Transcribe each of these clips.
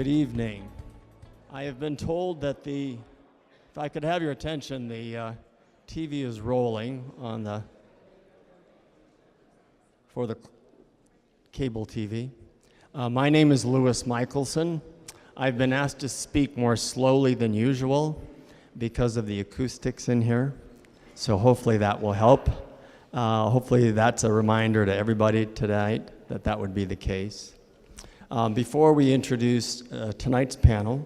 Good evening. I have been told that if I could have your attention, the TV is rolling for the cable TV. My name is Louis Michelson. I've been asked to speak more slowly than usual because of the acoustics in here, so hopefully that will help. Hopefully that's a reminder to everybody tonight that would be the case. Before we introduce tonight's panel,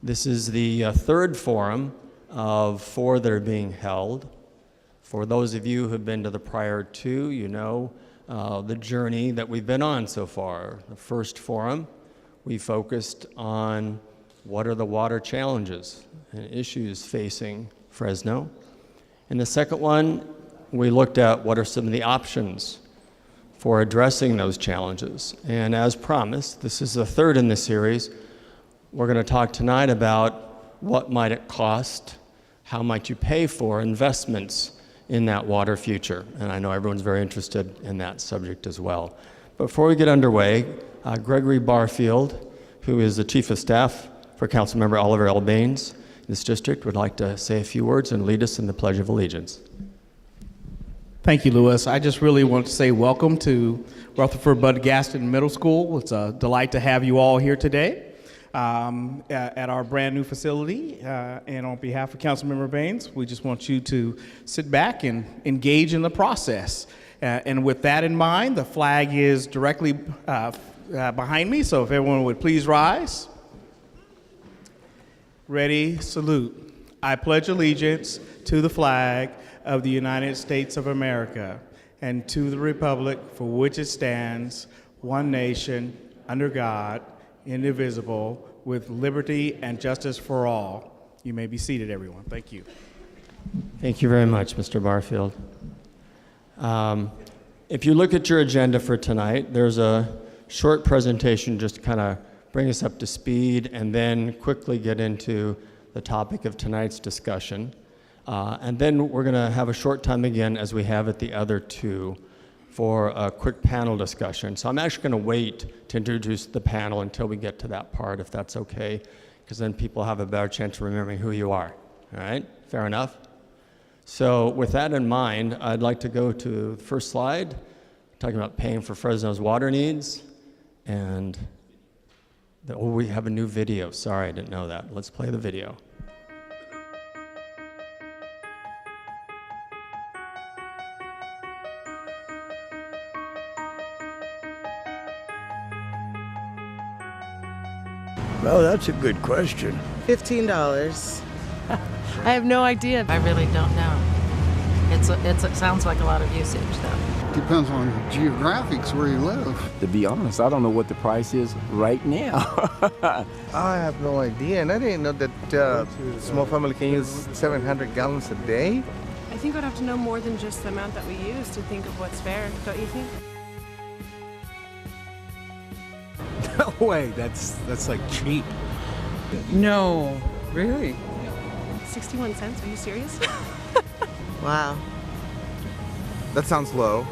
this is the third forum of 4 that are being held. For those of you who have been to the prior 2, you know the journey that we've been on so far. The first forum, we focused on what are the water challenges and issues facing Fresno. In the second one, we looked at what are some of the options for addressing those challenges. And as promised, this is the third in the series. We're going to talk tonight about what might it cost, how might you pay for investments in that water future. And I know everyone's very interested in that subject as well. Before we get underway, Gregory Barfield, who is the Chief of Staff for Councilmember Oliver L. Baines in this district, would like to say a few words and lead us in the Pledge of Allegiance. Thank you, Louis. I just really want to say welcome to Rutherford Bud Gaston Middle School. It's a delight to have you all here today at our brand new facility. And on behalf of Councilmember Baines, we just want you to sit back and engage in the process. And with that in mind, the flag is directly behind me, so if everyone would please rise. Ready, salute. I pledge allegiance to the flag of the United States of America and to the republic for which it stands, one nation, under God, indivisible, with liberty and justice for all. You may be seated, everyone. Thank you. Thank you very much, Mr. Barfield. If you look at your agenda for tonight, there's a short presentation just to kind of bring us up to speed and then quickly get into the topic of tonight's discussion. And then we're going to have a short time again, as we have at the other 2, for a quick panel discussion. So I'm actually going to wait to introduce the panel until we get to that part, if that's okay, because then people have a better chance of remembering who you are. All right? Fair enough? So with that in mind, I'd like to go to the first slide, talking about paying for Fresno's water needs. And we have a new video. Sorry, I didn't know that. Let's play the video. Well, that's a good question. $15. I have no idea. I really don't know. It sounds like a lot of usage, though. Depends on geographics where you live. To be honest, I don't know what the price is right now. I have no idea, and I didn't know that small family can use 700 gallons a day. I think we'd have to know more than just the amount that we use to think of what's fair, don't you think? No way, that's like cheap. No, really? 61 cents, are you serious? Wow. That sounds low.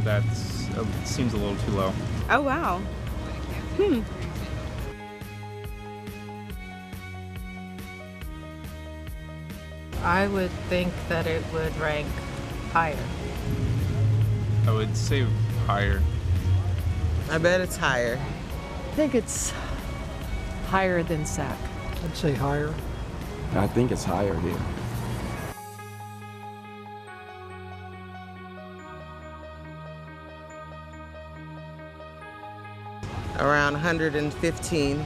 That seems a little too low. Oh, wow. I would think that it would rank higher. I would say higher. I bet it's higher. I think it's higher than SAC. I'd say higher. I think it's higher here. Around 115.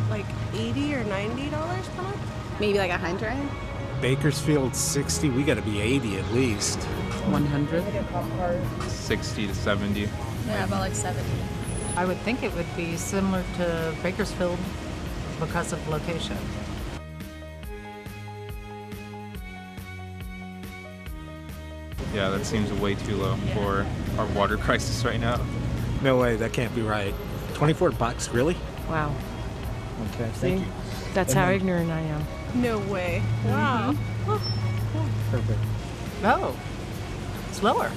Like $80 or $90 per month? Maybe like 100. Bakersfield 60, we gotta be 80 at least. 100. 60 to 70. Yeah, about like 70. I would think it would be similar to Bakersfield because of location. Yeah, that seems way too low for our water crisis right now. No way, that can't be right. 24 bucks, really? Wow. Okay, thank you. That's how ignorant I am. No way. Wow. Perfect. Oh, it's lower.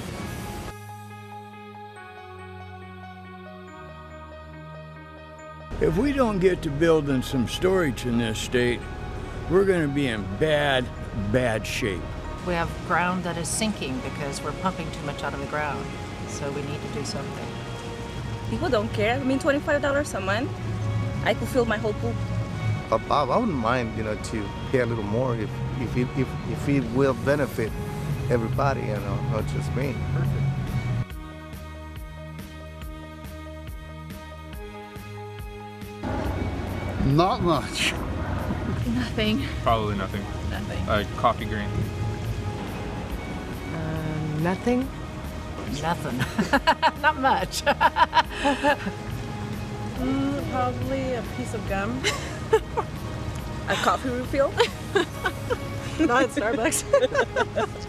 If we don't get to building some storage in this state, we're going to be in bad shape. We have ground that is sinking because we're pumping too much out of the ground. So we need to do something. People don't care. I mean, $25 a month, I could fill my whole pool. I wouldn't mind, to pay a little more if it will benefit everybody, not just me. Perfect. Not much. Nothing. Probably nothing. Nothing. Coffee green. Nothing. Nothing. Not much. Probably a piece of gum. A coffee refill? Not at Starbucks.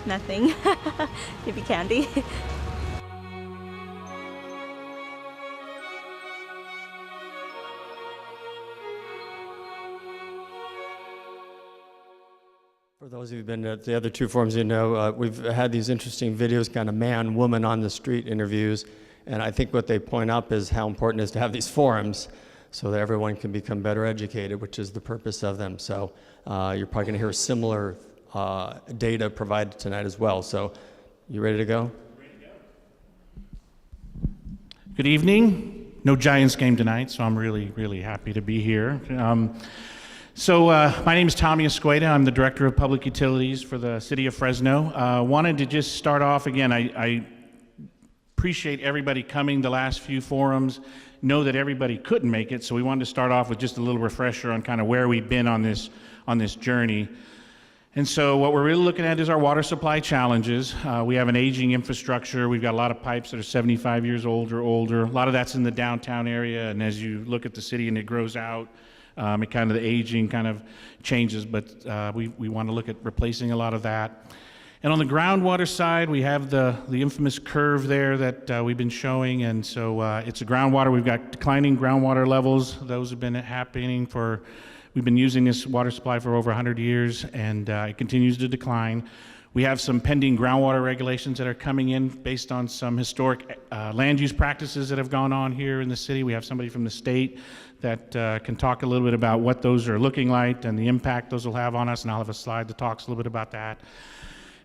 Nothing. Maybe candy. For those of you who've been at the other two forums, we've had these interesting videos, kind of man-woman on the street interviews, and I think what they point up is how important it is to have these forums so that everyone can become better educated, which is the purpose of them. So you're probably going to hear similar data provided tonight as well. So you ready to go? Good evening. No Giants game tonight, so I'm really, really happy to be here. My name is Tommy Escueda. I'm the Director of Public Utilities for the City of Fresno. Wanted to just start off again. I appreciate everybody coming the last few forums. Know that everybody couldn't make it, so we wanted to start off with just a little refresher on kind of where we've been on this journey. And so what we're really looking at is our water supply challenges. We have an aging infrastructure. We've got a lot of pipes that are 75 years old or older. A lot of that's in the downtown area, and as you look at the city and it grows out, it kind of the aging kind of changes, but we want to look at replacing a lot of that. And on the groundwater side, we have the infamous curve there that we've been showing, and so it's a groundwater. We've got declining groundwater levels. Those have been happening we've been using this water supply for over 100 years, and it continues to decline. We have some pending groundwater regulations that are coming in based on some historic land use practices that have gone on here in the city. We have somebody from the state that can talk a little bit about what those are looking like and the impact those will have on us, and I'll have a slide that talks a little bit about that.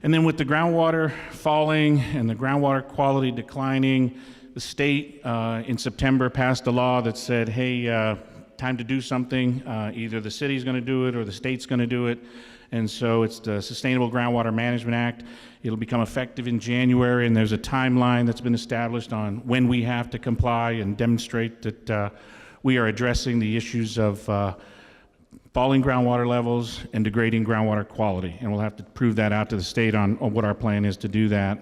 And then with the groundwater falling and the groundwater quality declining, the state in September passed a law that said, hey, time to do something. Either the city's going to do it or the state's going to do it. And so it's the Sustainable Groundwater Management Act. It'll become effective in January, and there's a timeline that's been established on when we have to comply and demonstrate that we are addressing the issues of falling groundwater levels and degrading groundwater quality. And we'll have to prove that out to the state on what our plan is to do that.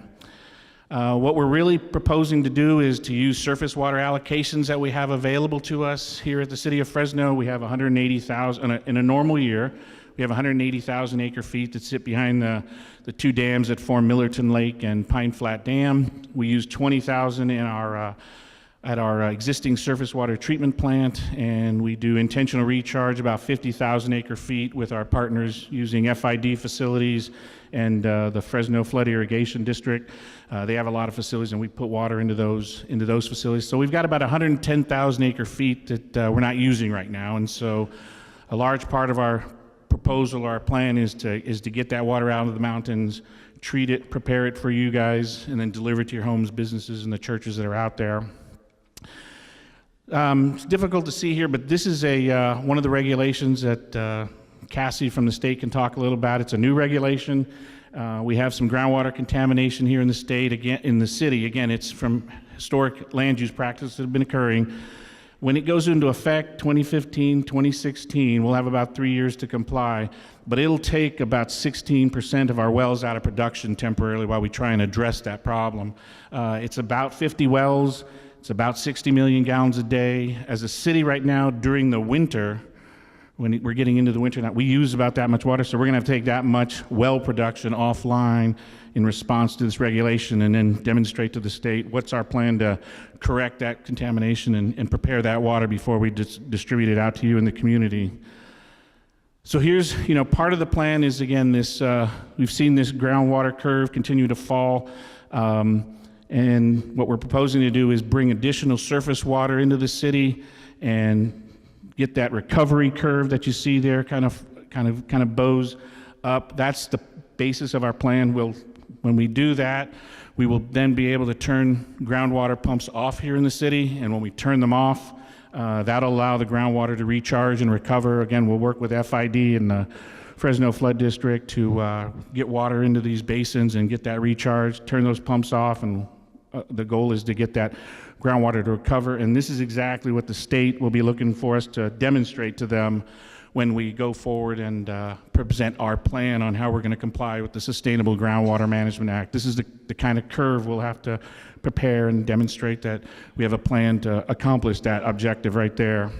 What we're really proposing to do is to use surface water allocations that we have available to us here at the City of Fresno. We have 180,000, in a normal year, we have 180,000 acre feet that sit behind the two dams that form Millerton Lake and Pine Flat Dam. We use 20,000 in at our existing surface water treatment plant, and we do intentional recharge about 50,000 acre feet with our partners using FID facilities and the Fresno Flood Irrigation District. They have a lot of facilities, and we put water into those facilities. So we've got about 110,000 acre feet that we're not using right now, and so a large part of our proposal, our plan is to get that water out of the mountains, treat it, prepare it for you guys, and then deliver it to your homes, businesses, and the churches that are out there. It's difficult to see here, but this is one of the regulations that Cassie from the state can talk a little about. It's a new regulation. We have some groundwater contamination here in the state, in the city. Again, it's from historic land use practices that have been occurring. When it goes into effect, 2015, 2016, we'll have about 3 years to comply, but it'll take about 16% of our wells out of production temporarily while we try and address that problem. It's about 50 wells. It's about 60 million gallons a day. As a city right now, during the winter, when we're getting into the winter now, we use about that much water, so we're going to have to take that much well production offline in response to this regulation and then demonstrate to the state what's our plan to correct that contamination and prepare that water before we distribute it out to you in the community. So here's, part of the plan is, again, this, we've seen this groundwater curve continue to fall. And what we're proposing to do is bring additional surface water into the city and get that recovery curve that you see there kind of bows up. That's the basis of our plan. When we do that, we will then be able to turn groundwater pumps off here in the city, and when we turn them off, that'll allow the groundwater to recharge and recover. Again, we'll work with FID and the Fresno Flood District to get water into these basins and get that recharged, turn those pumps off, and the goal is to get that groundwater to recover. And this is exactly what the state will be looking for us to demonstrate to them when we go forward and present our plan on how we're going to comply with the Sustainable Groundwater Management Act. This is the kind of curve we'll have to prepare and demonstrate that we have a plan to accomplish that objective right there.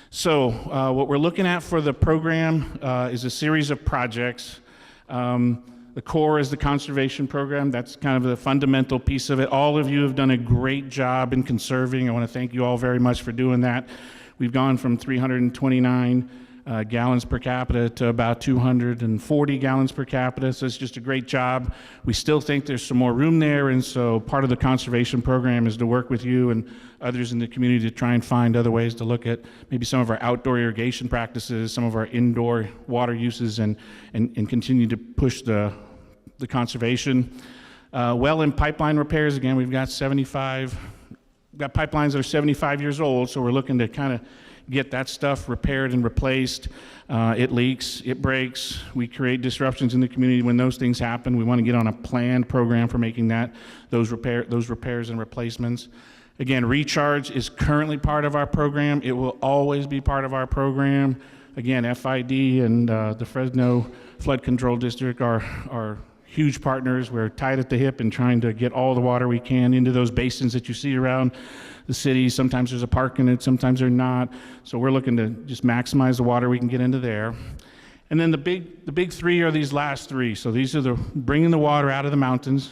So what we're looking at for the program is a series of projects. The core is the conservation program. That's kind of the fundamental piece of it. All of you have done a great job in conserving. I want to thank you all very much for doing that. We've gone from 329 gallons per capita to about 240 gallons per capita, so it's just a great job. We still think there's some more room there, and so part of the conservation program is to work with you and others in the community to try and find other ways to look at maybe some of our outdoor irrigation practices, some of our indoor water uses, and continue to push the conservation. Well and pipeline repairs, again, we've got pipelines that are 75 years old, so we're looking to kind of get that stuff repaired and replaced. It leaks, it breaks, we create disruptions in the community when those things happen. We want to get on a planned program for making those repairs and replacements. Again, recharge is currently part of our program. It will always be part of our program. Again, FID and the Fresno Flood Control District are huge partners. We're tied at the hip in trying to get all the water we can into those basins that you see around the city. Sometimes there's a park in it, sometimes there's not. So we're looking to just maximize the water we can get into there. And then the big three are these last three. So these are bringing the water out of the mountains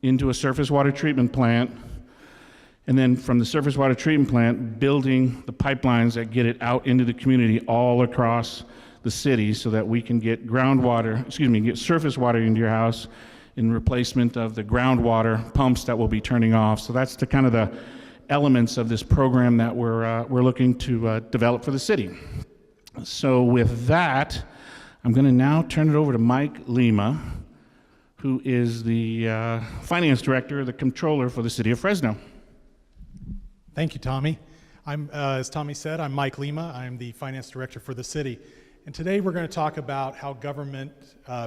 into a surface water treatment plant, and then from the surface water treatment plant, building the pipelines that get it out into the community all across the city so that we can get get surface water into your house in replacement of the groundwater pumps that we'll be turning off. So that's the kind of the elements of this program that we're looking to develop for the city. So with that, I'm going to now turn it over to Mike Lima, who is the finance director, the controller for the city of Fresno. Thank you, Tommy. As Tommy said, I'm Mike Lima. I'm the finance director for the city. And today we're going to talk about how government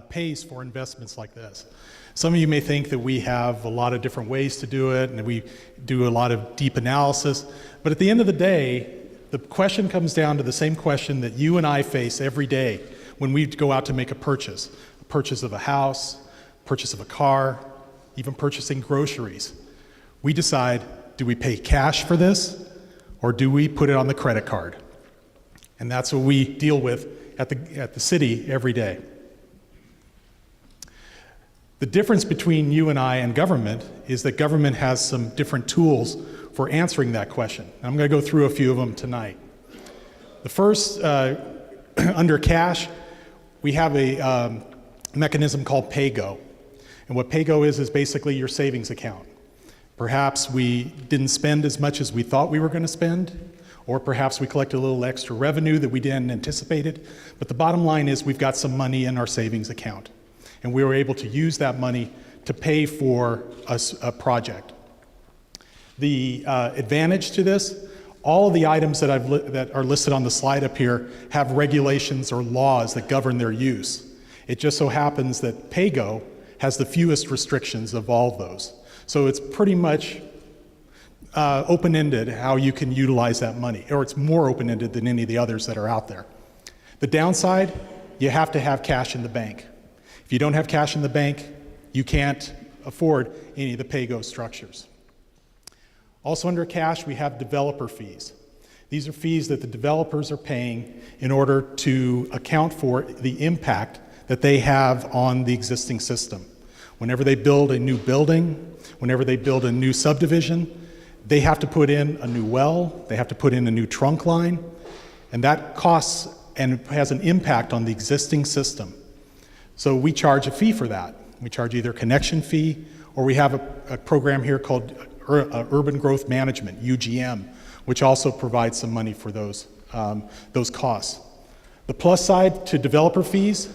pays for investments like this. Some of you may think that we have a lot of different ways to do it and that we do a lot of deep analysis. But at the end of the day, the question comes down to the same question that you and I face every day when we go out to make a purchase of a house, purchase of a car, even purchasing groceries. We decide, do we pay cash for this or do we put it on the credit card? And that's what we deal with at the city every day. The difference between you and I and government is that government has some different tools for answering that question. And I'm going to go through a few of them tonight. The first, under cash, we have a mechanism called PayGo. And what PayGo is basically your savings account. Perhaps we didn't spend as much as we thought we were going to spend, or perhaps we collected a little extra revenue that we didn't anticipate. But the bottom line is we've got some money in our savings account, and we were able to use that money to pay for a project. The advantage to this, all of the items that are listed on the slide up here have regulations or laws that govern their use. It just so happens that PayGo has the fewest restrictions of all of those. So it's pretty much open-ended how you can utilize that money, or it's more open-ended than any of the others that are out there. The downside, you have to have cash in the bank. If you don't have cash in the bank, you can't afford any of the PayGo structures. Also under cash, we have developer fees. These are fees that the developers are paying in order to account for the impact that they have on the existing system. Whenever they build a new building, whenever they build a new subdivision, they have to put in a new well, they have to put in a new trunk line, and that costs and has an impact on the existing system. So we charge a fee for that. We charge either a connection fee, or we have a program here called Urban Growth Management, UGM, which also provides some money for those costs. The plus side to developer fees,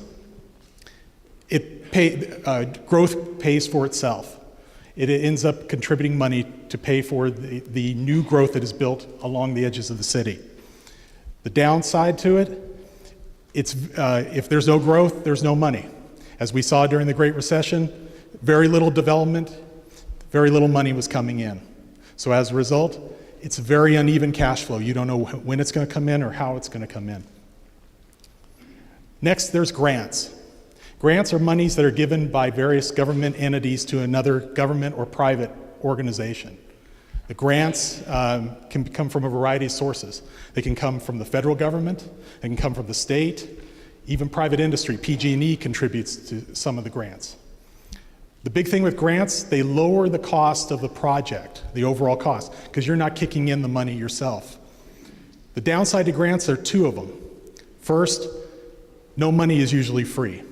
growth pays for itself. It ends up contributing money to pay for the new growth that is built along the edges of the city. The downside to it, if there's no growth, there's no money. As we saw during the Great Recession, very little development, very little money was coming in. So as a result, it's very uneven cash flow. You don't know when it's going to come in or how it's going to come in. Next, there's grants. Grants are monies that are given by various government entities to another government or private organization. The grants can come from a variety of sources. They can come from the federal government, they can come from the state, even private industry. PG&E contributes to some of the grants. The big thing with grants, they lower the cost of the project, the overall cost, because you're not kicking in the money yourself. The downside to grants, there are two of them. First, no money is usually free.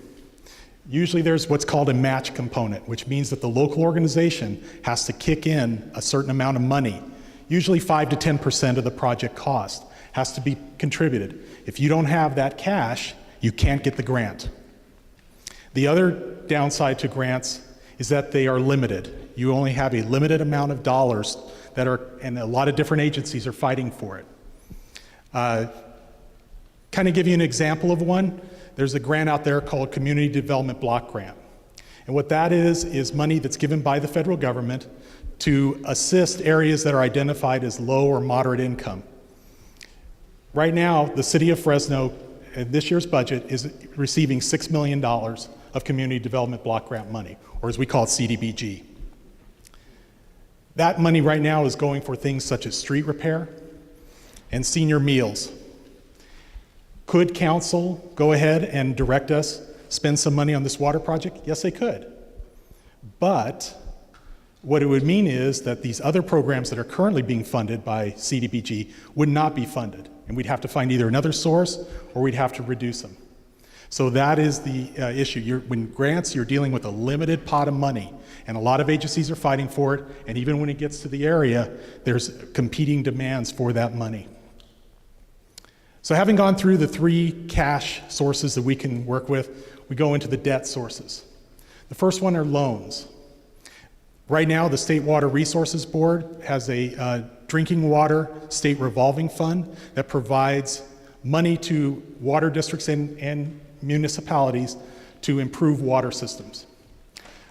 Usually there's what's called a match component, which means that the local organization has to kick in a certain amount of money. Usually 5 to 10% of the project cost has to be contributed. If you don't have that cash, you can't get the grant. The other downside to grants is that they are limited. You only have a limited amount of dollars that are, and a lot of different agencies are fighting for it. Kind of give you an example of one. There's a grant out there called Community Development Block Grant. And what that is money that's given by the federal government to assist areas that are identified as low or moderate income. Right now, the city of Fresno, this year's budget, is receiving $6 million of Community Development Block Grant money, or as we call it, CDBG. That money right now is going for things such as street repair and senior meals. Could council go ahead and direct us spend some money on this water project? Yes, they could. But what it would mean is that these other programs that are currently being funded by CDBG would not be funded, and we'd have to find either another source or we'd have to reduce them. So that is the issue. When grants, you're dealing with a limited pot of money, and a lot of agencies are fighting for it, and even when it gets to the area, there's competing demands for that money. So having gone through the three cash sources that we can work with, we go into the debt sources. The first one are loans. Right now, the State Water Resources Board has a drinking water state revolving fund that provides money to water districts and municipalities to improve water systems.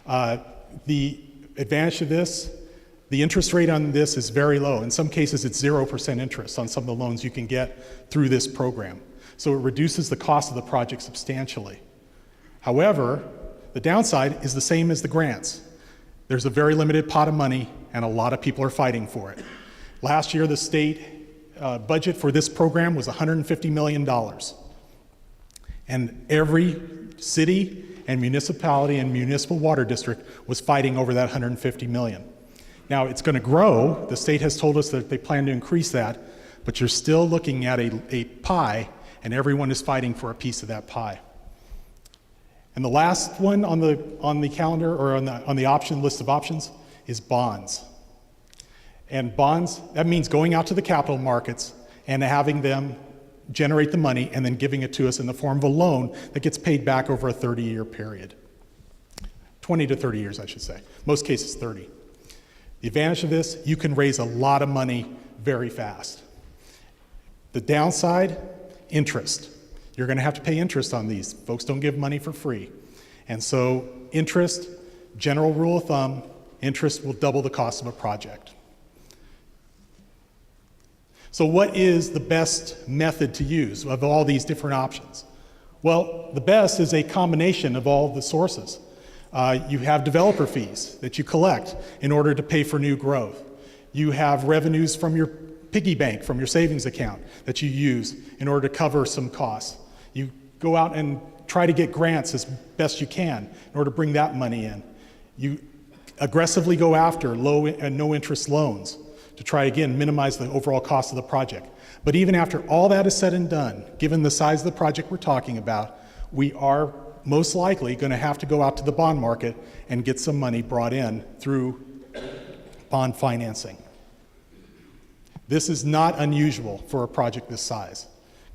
The advantage of this, the interest rate on this is very low. In some cases, it's 0% interest on some of the loans you can get through this program. So it reduces the cost of the project substantially. However, the downside is the same as the grants. There's a very limited pot of money, and a lot of people are fighting for it. Last year, the state budget for this program was $150 million. And every city and municipality and municipal water district was fighting over that $150 million. Now, it's going to grow. The state has told us that they plan to increase that, but you're still looking at a pie, and everyone is fighting for a piece of that pie. And the last one on the calendar, or on the option list of options, is bonds. And bonds, that means going out to the capital markets and having them generate the money and then giving it to us in the form of a loan that gets paid back over a 30-year period. 20 to 30 years, I should say. Most cases, 30. The advantage of this, you can raise a lot of money very fast. The downside, interest. You're going to have to pay interest on these. Folks don't give money for free. And so interest, general rule of thumb, interest will double the cost of a project. So what is the best method to use of all these different options? Well, the best is a combination of all the sources. You have developer fees that you collect in order to pay for new growth. You have revenues from your piggy bank, from your savings account that you use in order to cover some costs. You go out and try to get grants as best you can in order to bring that money in. You aggressively go after low and no interest loans to try, again, minimize the overall cost of the project. But even after all that is said and done, given the size of the project we're talking about, we are most likely going to have to go out to the bond market and get some money brought in through bond financing. This is not unusual for a project this size.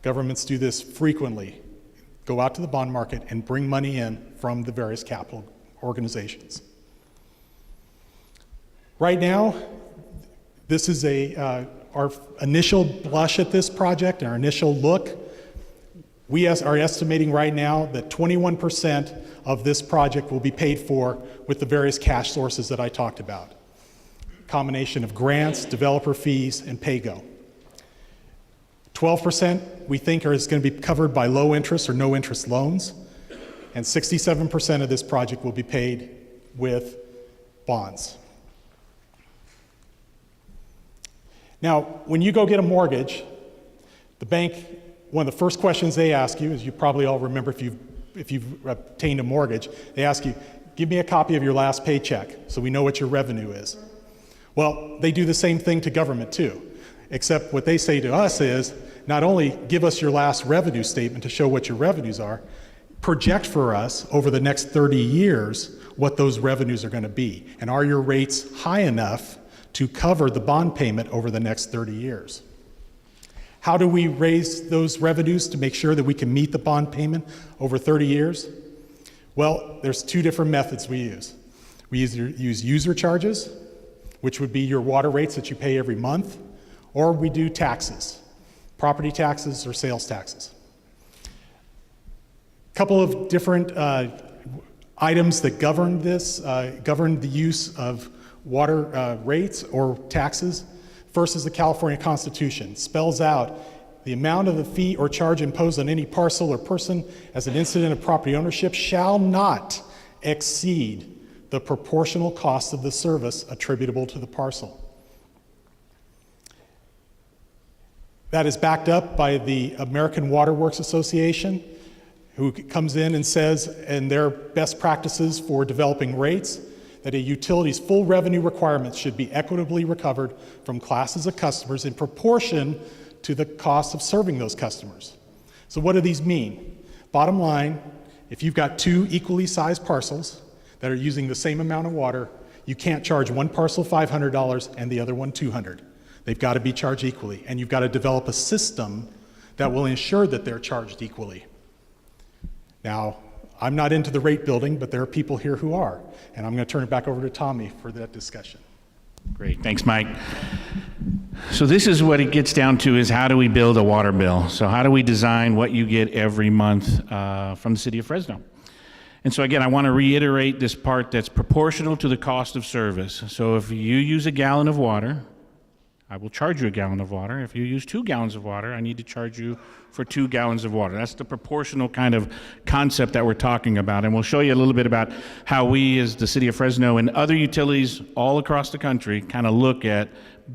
Governments do this frequently. Go out to the bond market and bring money in from the various capital organizations. Right now, this is our initial blush at this project, our initial look. We are estimating right now that 21% of this project will be paid for with the various cash sources that I talked about. Combination of grants, developer fees, and pay-go. 12% we think is going to be covered by low interest or no interest loans, and 67% of this project will be paid with bonds. Now, when you go get a mortgage, the bank, one of the first questions they ask you, as you probably all remember if you've obtained a mortgage, they ask you, give me a copy of your last paycheck so we know what your revenue is. Well, they do the same thing to government too, except what they say to us is, not only give us your last revenue statement to show what your revenues are, project for us over the next 30 years what those revenues are going to be, and are your rates high enough to cover the bond payment over the next 30 years. How do we raise those revenues to make sure that we can meet the bond payment over 30 years? Well, there's two different methods we use. We either use user charges, which would be your water rates that you pay every month, or we do taxes, property taxes or sales taxes. A couple of different items that govern this, govern the use of water rates or taxes. First is the California Constitution. It spells out the amount of the fee or charge imposed on any parcel or person as an incident of property ownership shall not exceed the proportional cost of the service attributable to the parcel. That is backed up by the American Water Works Association, who comes in and says, in their best practices for developing rates, that a utility's full revenue requirements should be equitably recovered from classes of customers in proportion to the cost of serving those customers. So what do these mean? Bottom line, if you've got two equally sized parcels that are using the same amount of water, you can't charge one parcel $500 and the other one $200. They've got to be charged equally, and you've got to develop a system that will ensure that they're charged equally. Now, I'm not into the rate building, but there are people here who are, and I'm going to turn it back over to Tommy for that discussion. Great, thanks, Mike. So this is what it gets down to, is how do we build a water bill? So how do we design what you get every month from the city of Fresno? And so again, I want to reiterate this part that's proportional to the cost of service. So if you use a gallon of water, I will charge you a gallon of water. If you use 2 gallons of water, I need to charge you for 2 gallons of water. That's the proportional kind of concept that we're talking about. And we'll show you a little bit about how we, as the city of Fresno and other utilities all across the country, kind of look at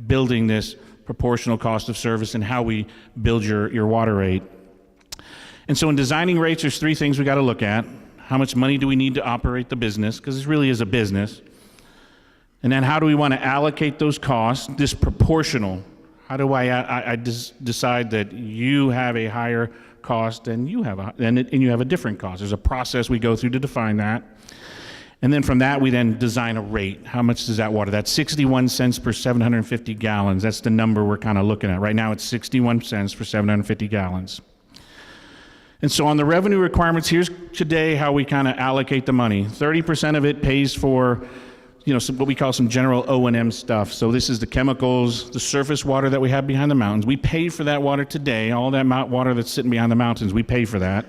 building this proportional cost of service and how we build your water rate. And so in designing rates, there's 3 things we got to look at. How much money do we need to operate the business? Because this really is a business. And then how do we want to allocate those costs, disproportional? How do I decide that you have a higher cost and you have a different cost? There's a process we go through to define that. And then from that, we then design a rate. How much does that water? That's 61 cents per 750 gallons. That's the number we're kind of looking at. Right now, it's 61 cents for 750 gallons. And so on the revenue requirements, here's today how we kind of allocate the money. 30% of it pays for what we call some general O&M stuff. So this is the chemicals, the surface water that we have behind the mountains. We pay for that water today. All that water that's sitting behind the mountains, we pay for that.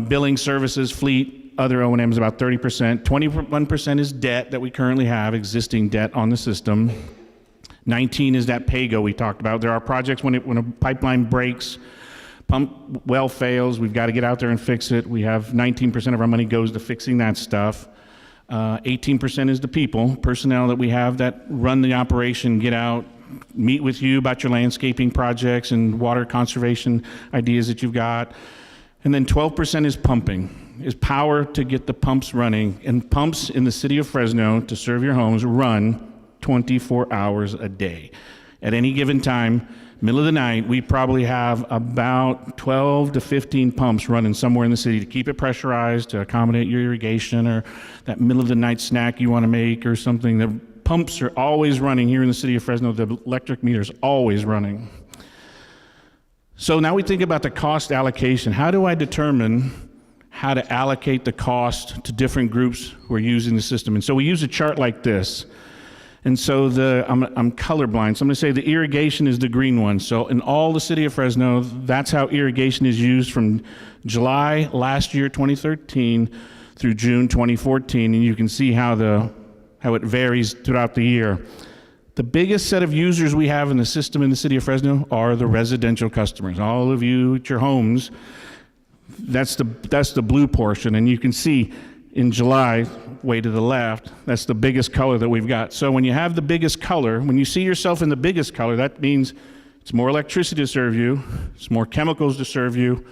Billing services, fleet, other O&M is about 30%. 21% is debt that we currently have, existing debt on the system. 19 is that pay-go we talked about. There are projects when a pipeline breaks, pump well fails, we've got to get out there and fix it. We have 19% of our money goes to fixing that stuff. 18% is the personnel that we have that run the operation, get out, meet with you about your landscaping projects and water conservation ideas that you've got. And then 12% is pumping, is power to get the pumps running. And pumps in the city of Fresno to serve your homes run 24 hours a day. At any given time, middle of the night, we probably have about 12 to 15 pumps running somewhere in the city to keep it pressurized, to accommodate your irrigation or that middle of the night snack you want to make or something. The pumps are always running here in the city of Fresno. The electric meter is always running. So now we think about the cost allocation. How do I determine how to allocate the cost to different groups who are using the system? And so we use a chart like this. And so I'm colorblind, so I'm going to say the irrigation is the green one. So in all the city of Fresno, that's how irrigation is used from July last year, 2013, through June 2014. And you can see how it varies throughout the year. The biggest set of users we have in the system in the city of Fresno are the residential customers. All of you at your homes, that's the blue portion. And you can see in July, way to the left, that's the biggest color that we've got. So when you have the biggest color, when you see yourself in the biggest color, that means it's more electricity to serve you, it's more chemicals to serve you,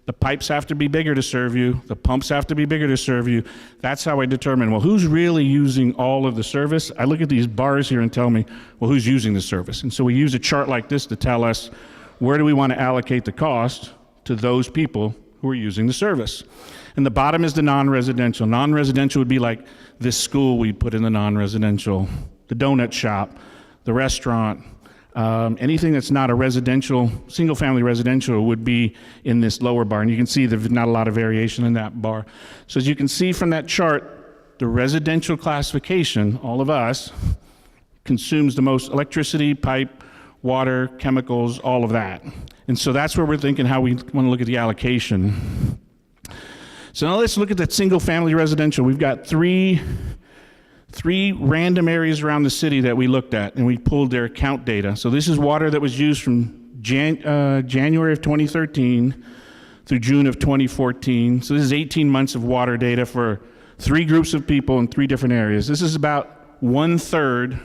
the pipes have to be bigger to serve you, the pumps have to be bigger to serve you. That's how I determine, well, who's really using all of the service? I look at these bars here and tell me, well, who's using the service? And so we use a chart like this to tell us where do we want to allocate the cost to those people who are using the service. And the bottom is the non-residential. Non-residential would be like this school we put in the non-residential, the donut shop, the restaurant, anything that's not a residential, single-family residential would be in this lower bar. And you can see there's not a lot of variation in that bar. So as you can see from that chart, the residential classification, all of us, consumes the most electricity, pipe, water, chemicals, all of that. And so that's where we're thinking how we want to look at the allocation. So now let's look at that single-family residential. We've got three random areas around the city that we looked at, and we pulled their account data. So this is water that was used from January of 2013 through June of 2014. So this is 18 months of water data for 3 groups of people in 3 different areas. This is about 1/3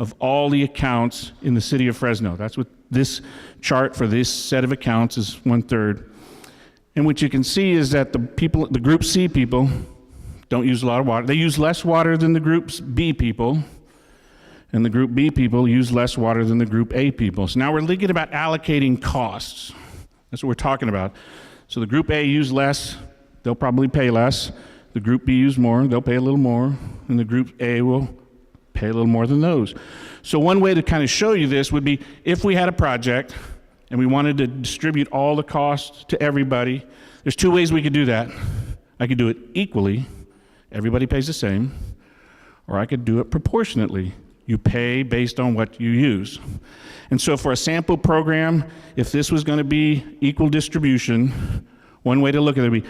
of all the accounts in the city of Fresno. That's what this chart for this set of accounts is, 1/3. And what you can see is that the Group C people don't use a lot of water. They use less water than the Group B people, and the Group B people use less water than the Group A people. So now we're thinking about allocating costs. That's what we're talking about. So the Group A use less, they'll probably pay less. The Group B use more, they'll pay a little more, and the Group A will pay a little more than those. So one way to kind of show you this would be if we had a project and we wanted to distribute all the costs to everybody, there's 2 ways we could do that. I could do it equally, everybody pays the same, or I could do it proportionately. You pay based on what you use. And so for a sample program, if this was going to be equal distribution, one way to look at it would be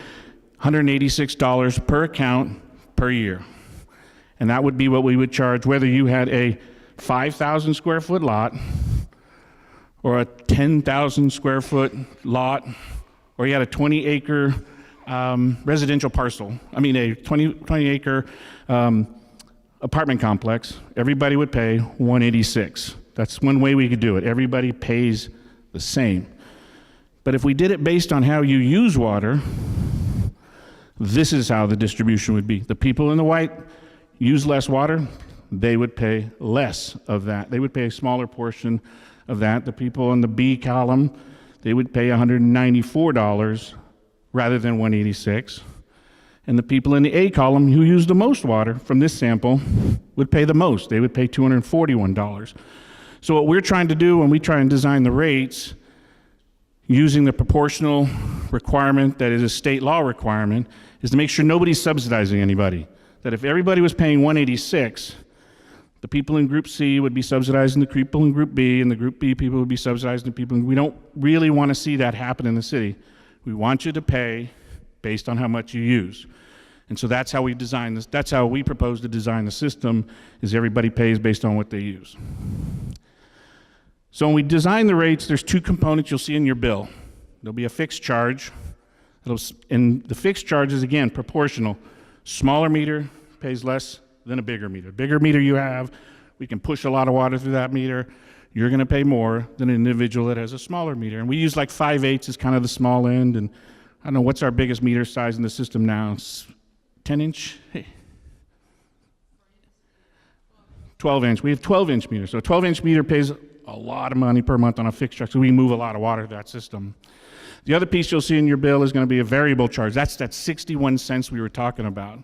$186 per account per year. And that would be what we would charge whether you had a 5,000 square foot lot or a 10,000 square foot lot, or you had a 20-acre residential parcel. I mean, a 20-acre apartment complex. Everybody would pay $186. That's one way we could do it. Everybody pays the same. But if we did it based on how you use water, this is how the distribution would be. The people in the white use less water, they would pay less of that. They would pay a smaller portion of that. The people in the B column, they would pay $194 rather than $186. And the people in the A column who use the most water from this sample would pay the most. They would pay $241. So what we're trying to do when we try and design the rates using the proportional requirement that is a state law requirement is to make sure nobody's subsidizing anybody. That if everybody was paying $186, the people in Group C would be subsidizing the people in Group B, and the Group B people would be subsidizing the people. We don't really want to see that happen in the city. We want you to pay based on how much you use. And so that's how we design this. That's how we propose to design the system, is everybody pays based on what they use. So when we design the rates, there's 2 components you'll see in your bill. There'll be a fixed charge, and the fixed charge is, again, proportional. Smaller meter pays less than a bigger meter. Bigger meter you have, we can push a lot of water through that meter. You're going to pay more than an individual that has a smaller meter. And we use like 5/8 as kind of the small end. And I don't know, what's our biggest meter size in the system now? It's 10-inch? Hey. 12-inch. We have 12-inch meters. So a 12-inch meter pays a lot of money per month on a fixed charge. So we move a lot of water through that system. The other piece you'll see in your bill is going to be a variable charge. That's that 61 cents we were talking about.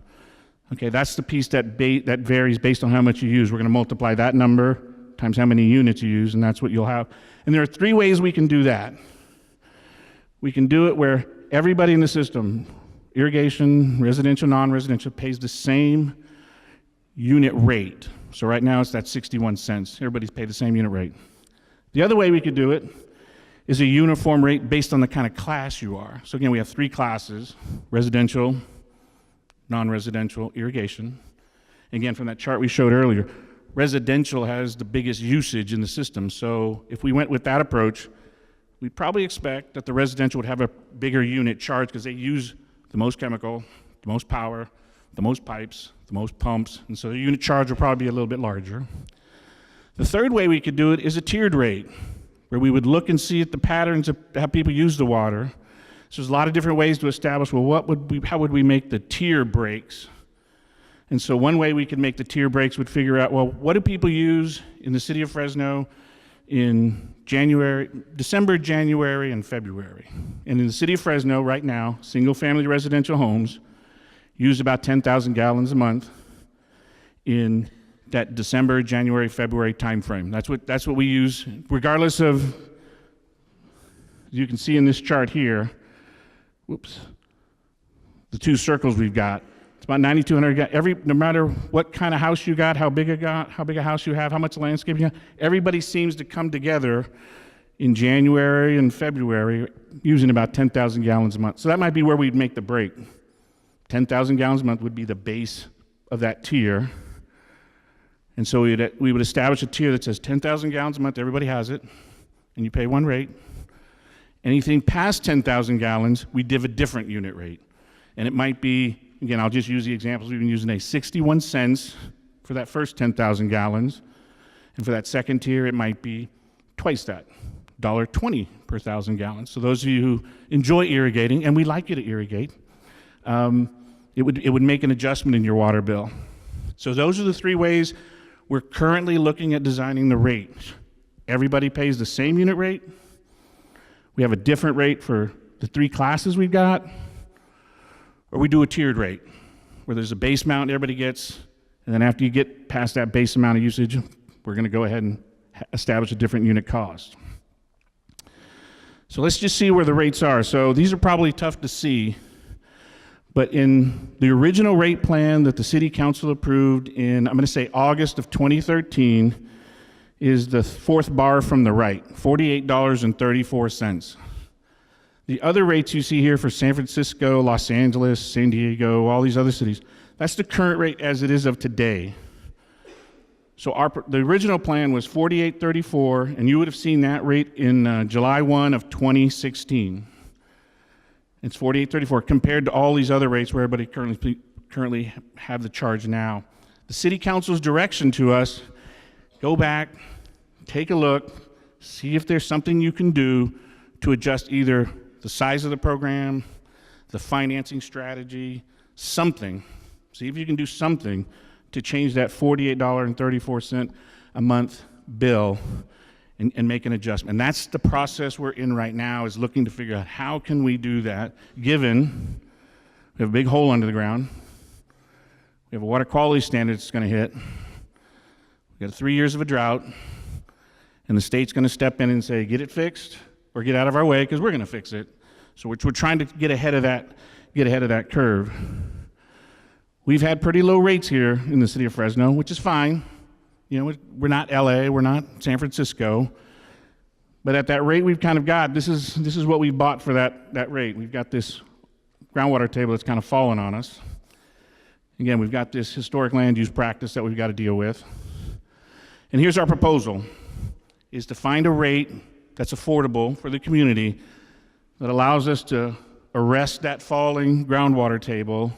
Okay, that's the piece that varies based on how much you use. We're going to multiply that number times how many units you use, and that's what you'll have. And there are three ways we can do that. We can do it where everybody in the system, irrigation, residential, non-residential, pays the same unit rate. So right now it's that 61 cents. Everybody's paid the same unit rate. The other way we could do it is a uniform rate based on the kind of class you are. So again, we have three classes: residential, non-residential, irrigation. Again, from that chart we showed earlier, residential has the biggest usage in the system. So if we went with that approach, we'd probably expect that the residential would have a bigger unit charge because they use the most chemical, the most power, the most pipes, the most pumps, and so the unit charge will probably be a little bit larger. The third way we could do it is a tiered rate, where we would look and see at the patterns of how people use the water. So there's a lot of different ways to establish, well, how would we make the tier breaks? And so one way we could make the tier breaks would figure out, well, what do people use in the city of Fresno in December, January, and February? And in the city of Fresno right now, single-family residential homes use about 10,000 gallons a month in that December, January, February timeframe. That's what we use, regardless of, you can see in this chart here, whoops, the two circles we've got. It's about 9,200. No matter what kind of house you got, how big a house you have, how much landscape you have, everybody seems to come together in January and February using about 10,000 gallons a month. So that might be where we'd make the break. 10,000 gallons a month would be the base of that tier. And so we would establish a tier that says 10,000 gallons a month, everybody has it, and you pay one rate. Anything past 10,000 gallons, we give a different unit rate. And it might be, again, I'll just use the examples we've been using today, 61 cents for that first 10,000 gallons. And for that second tier, it might be twice that, $1.20 per 1,000 gallons. So those of you who enjoy irrigating, and we like you to irrigate, it would make an adjustment in your water bill. So those are the three ways we're currently looking at designing the rate. Everybody pays the same unit rate. We have a different rate for the three classes we've got. Or we do a tiered rate, where there's a base amount everybody gets, and then after you get past that base amount of usage, we're going to go ahead and establish a different unit cost. So let's just see where the rates are. So these are probably tough to see, but in the original rate plan that the City Council approved in, I'm going to say August of 2013, is the fourth bar from the right, $48.34. The other rates you see here for San Francisco, Los Angeles, San Diego, all these other cities, that's the current rate as it is of today. So the original plan was $48.34, and you would have seen that rate in July 1 of 2016. It's $48.34 compared to all these other rates where everybody currently have the charge now. The City Council's direction to us, go back, take a look, see if there's something you can do to adjust either the size of the program, the financing strategy, something. See if you can do something to change that $48.34 a month bill and make an adjustment. And that's the process we're in right now, is looking to figure out how can we do that, given we have a big hole under the ground, we have a water quality standard that's going to hit, we got 3 years of a drought, and the state's going to step in and say, get it fixed or get out of our way, because we're going to fix it. So we're trying to get ahead of that curve. We've had pretty low rates here in the city of Fresno, which is fine. You know, we're not LA, we're not San Francisco, but at that rate we've kind of got, this is what we bought for that rate. We've got this groundwater table that's kind of fallen on us. Again, we've got this historic land use practice that we've got to deal with. And here's our proposal, is to find a rate that's affordable for the community that allows us to arrest that falling groundwater table,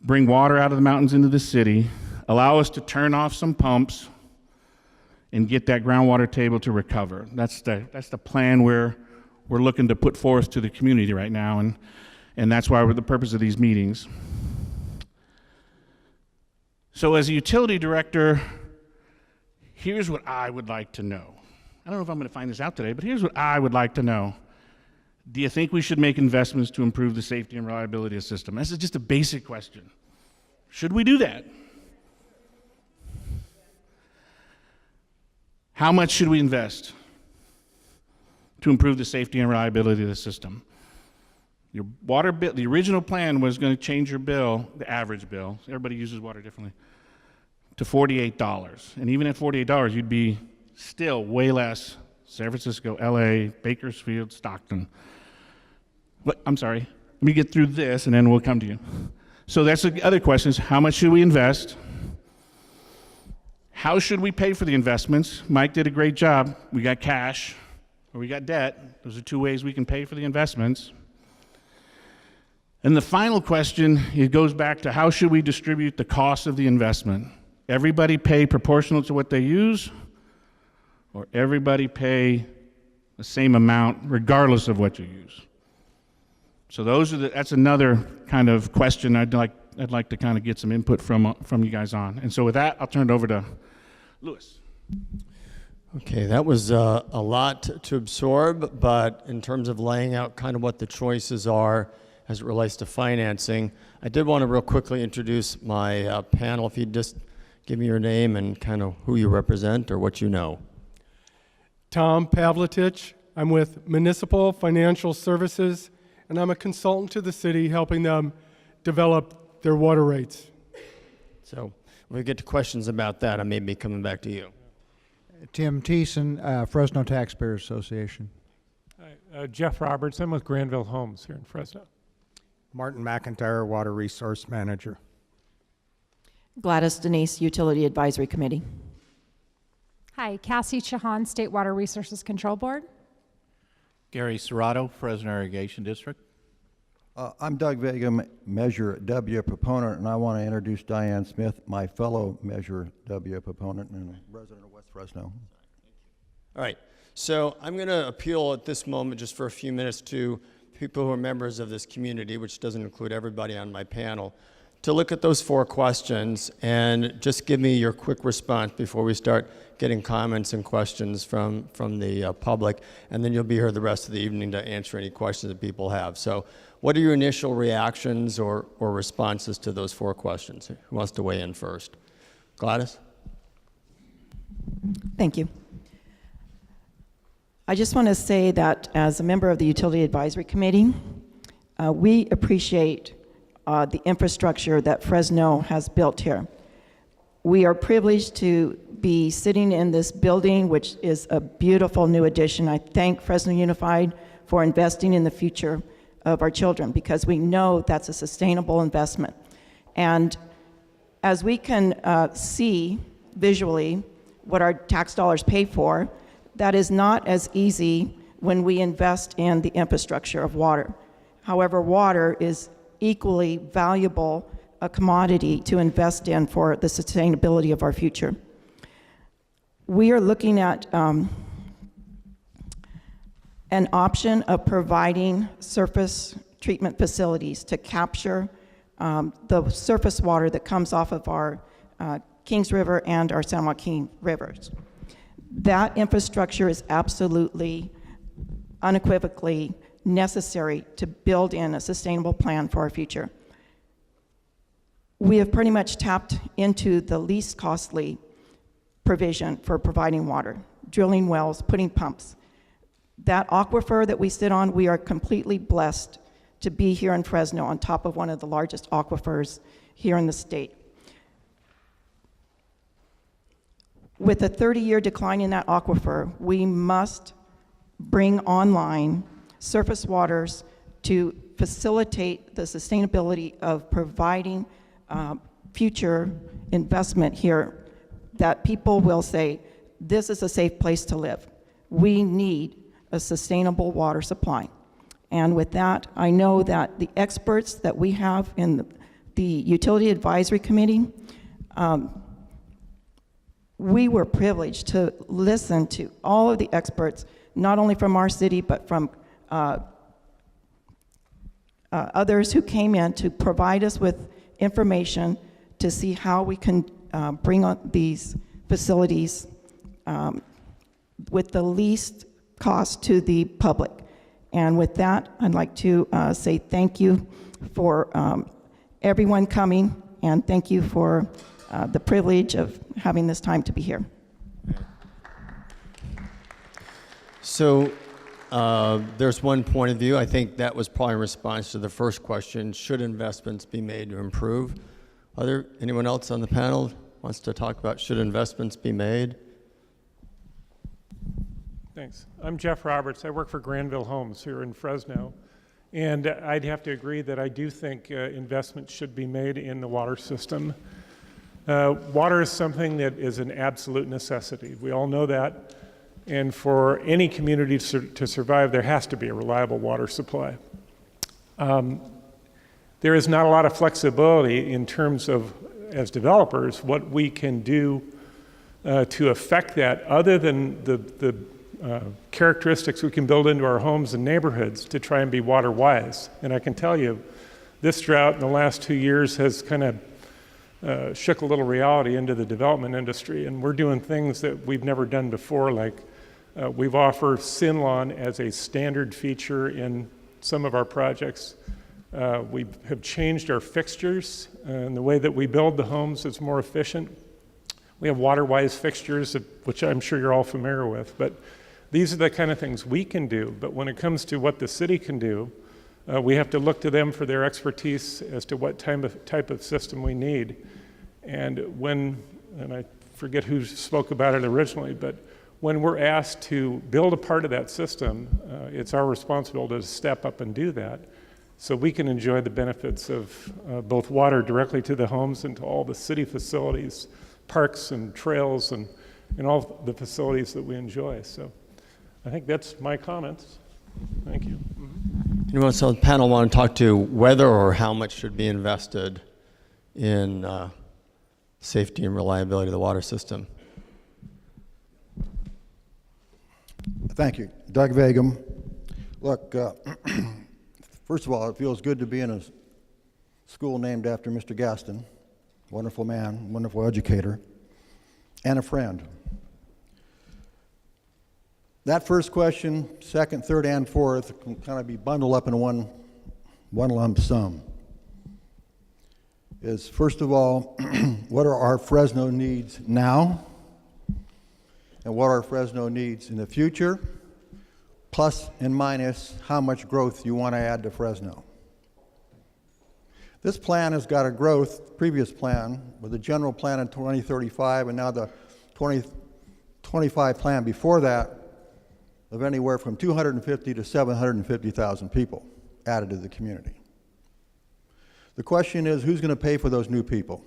bring water out of the mountains into the city, allow us to turn off some pumps, and get that groundwater table to recover. That's the plan we're looking to put forth to the community right now, and that's why we're the purpose of these meetings. So as a utility director, here's what I would like to know. I don't know if I'm going to find this out today, but here's what I would like to know. Do you think we should make investments to improve the safety and reliability of the system? This is just a basic question. Should we do that? How much should we invest to improve the safety and reliability of the system? Your water bill, the original plan was going to change your bill, the average bill, everybody uses water differently, to $48. And even at $48, you'd be still way less San Francisco, LA, Bakersfield, Stockton. But I'm sorry, let me get through this and then we'll come to you. So that's the other question is, how much should we invest? How should we pay for the investments? Mike did a great job. We got cash or we got debt. Those are two ways we can pay for the investments. And the final question, it goes back to how should we distribute the cost of the investment? Everybody pay proportional to what they use, or everybody pay the same amount regardless of what you use? So that's another kind of question I'd like to kind of get some input from you guys on. And so with that, I'll turn it over to Louis. Okay, that was a lot to absorb, but in terms of laying out kind of what the choices are as it relates to financing, I did want to real quickly introduce my panel. If you'd just give me your name and kind of who you represent or what you know. Tom Pavletich. I'm with Municipal Financial Services, and I'm a consultant to the city helping them develop their water rates. So when we get to questions about that, I may be coming back to you. Tim Thiessen, Fresno Taxpayer Association. Hi, Jeff Roberts. I'm with Granville Homes here in Fresno. Martin McIntyre, Water Resource Manager. Gladys Denise, Utility Advisory Committee. Hi, Cassie Chahan, State Water Resources Control Board. Gary Serrato, Fresno Irrigation District. I'm Doug Vega, Measure W proponent, and I want to introduce Diane Smith, my fellow Measure W proponent and a resident of West Fresno. All right, so I'm going to appeal at this moment just for a few minutes to people who are members of this community, which doesn't include everybody on my panel, to look at those 4 questions and just give me your quick response before we start getting comments and questions from the public, and then you'll be here the rest of the evening to answer any questions that people have. So what are your initial reactions or responses to those 4 questions? Who wants to weigh in first? Gladys? Thank you. I just want to say that as a member of the Utility Advisory Committee, we appreciate the infrastructure that Fresno has built here. We are privileged to be sitting in this building, which is a beautiful new addition. I thank Fresno Unified for investing in the future of our children because we know that's a sustainable investment. And as we can see visually what our tax dollars pay for, that is not as easy when we invest in the infrastructure of water. However, water is equally valuable a commodity to invest in for the sustainability of our future. We are looking at an option of providing surface treatment facilities to capture the surface water that comes off of our Kings River and our San Joaquin rivers. That infrastructure is absolutely, unequivocally necessary to build in a sustainable plan for our future. We have pretty much tapped into the least costly provision for providing water, drilling wells, putting pumps. That aquifer that we sit on, we are completely blessed to be here in Fresno on top of one of the largest aquifers here in the state. With a 30-year decline in that aquifer, we must bring online surface waters to facilitate the sustainability of providing future investment here that people will say, this is a safe place to live. We need a sustainable water supply. And with that, I know that the experts that we have in the Utility Advisory Committee, we were privileged to listen to all of the experts, not only from our city, but from others who came in to provide us with information to see how we can bring on these facilities with the least cost to the public. And with that, I'd like to say thank you for everyone coming and thank you for the privilege of having this time to be here. So there's one point of view. I think that was probably in response to the first question, should investments be made to improve? Anyone else on the panel wants to talk about should investments be made? Thanks. I'm Jeff Roberts. I work for Granville Homes here in Fresno. And I'd have to agree that I do think investments should be made in the water system. Water is something that is an absolute necessity. We all know that. And for any community to survive, there has to be a reliable water supply. There is not a lot of flexibility in terms of, as developers, what we can do to affect that other than the characteristics we can build into our homes and neighborhoods to try and be water wise. And I can tell you, this drought in the last 2 years has kind of shook a little reality into the development industry, and we're doing things that we've never done before, like we've offered sin lawn as a standard feature in some of our projects. We have changed our fixtures, and the way that we build the homes is more efficient. We have water-wise fixtures, which I'm sure you're all familiar with, but these are the kind of things we can do. But when it comes to what the city can do, we have to look to them for their expertise as to what type of system we need. And I forget who spoke about it originally, but when we're asked to build a part of that system, it's our responsibility to step up and do that so we can enjoy the benefits of both water directly to the homes and to all the city facilities, parks and trails and all the facilities that we enjoy. So I think that's my comments. Thank you. Anyone else on the panel want to talk to whether or how much should be invested in safety and reliability of the water system? Thank you. Doug Vagum. Look, first of all, it feels good to be in a school named after Mr. Gaston. Wonderful man, wonderful educator, and a friend. That first question, second, third, and fourth can kind of be bundled up in one lump sum. Is first of all, what are our Fresno needs now? And what are Fresno needs in the future? Plus and minus how much growth you want to add to Fresno. This plan has got a growth, previous plan, with the general plan in 2035 and now the 2025 plan before that, of anywhere from 250 to 750,000 people added to the community. The question is, who's going to pay for those new people?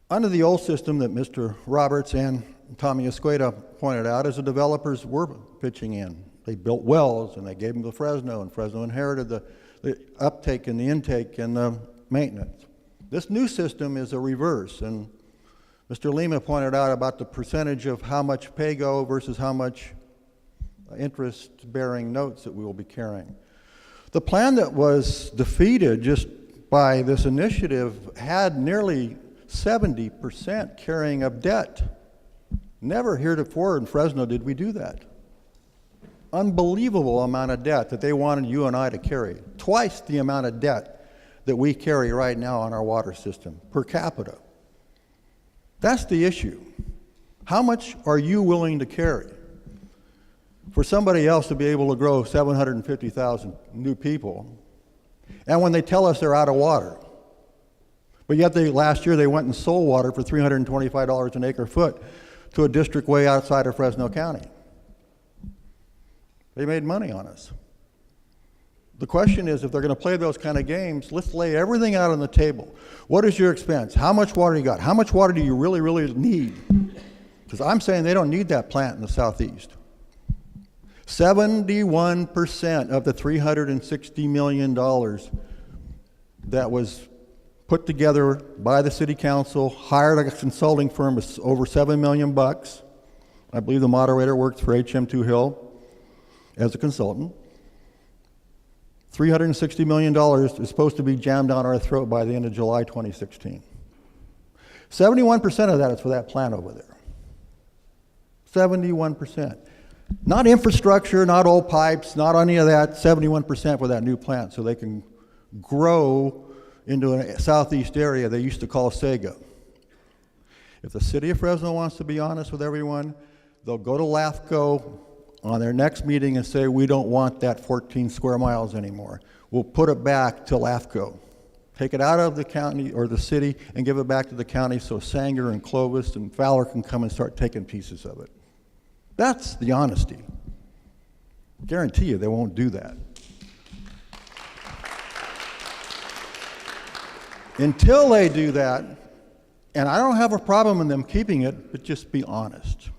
Under the old system that Mr. Roberts and Tommy Escueda pointed out, as the developers were pitching in. They built wells and they gave them to Fresno, and Fresno inherited the uptake and the intake and the maintenance. This new system is a reverse, and Mr. Lima pointed out about the percentage of how much pay-go versus how much interest-bearing notes that we will be carrying. The plan that was defeated just by this initiative had nearly 70% carrying of debt. Never heretofore in Fresno did we do that. Unbelievable amount of debt that they wanted you and I to carry. Twice the amount of debt that we carry right now on our water system per capita. That's the issue. How much are you willing to carry for somebody else to be able to grow 750,000 new people? And when they tell us they're out of water, but yet last year they went and sold water for $325 an acre foot to a district way outside of Fresno County. They made money on us. The question is, if they're going to play those kind of games, let's lay everything out on the table. What is your expense? How much water you got? How much water do you really, really need? Because I'm saying they don't need that plant in the southeast. 71% of the $360 million that was put together by the city council, hired a consulting firm of over $7 million. I believe the moderator worked for HM2 Hill as a consultant. $360 million is supposed to be jammed down our throat by the end of July 2016. 71% of that is for that plant over there. 71%. Not infrastructure, not old pipes, not any of that, 71% for that new plant so they can grow into a southeast area they used to call Sega. If the city of Fresno wants to be honest with everyone, they'll go to LAFCO on their next meeting and say, we don't want that 14 square miles anymore. We'll put it back to LAFCO. Take it out of the county or the city and give it back to the county so Sanger and Clovis and Fowler can come and start taking pieces of it. That's the honesty. Guarantee you they won't do that. Until they do that, and I don't have a problem in them keeping it, but just be honest.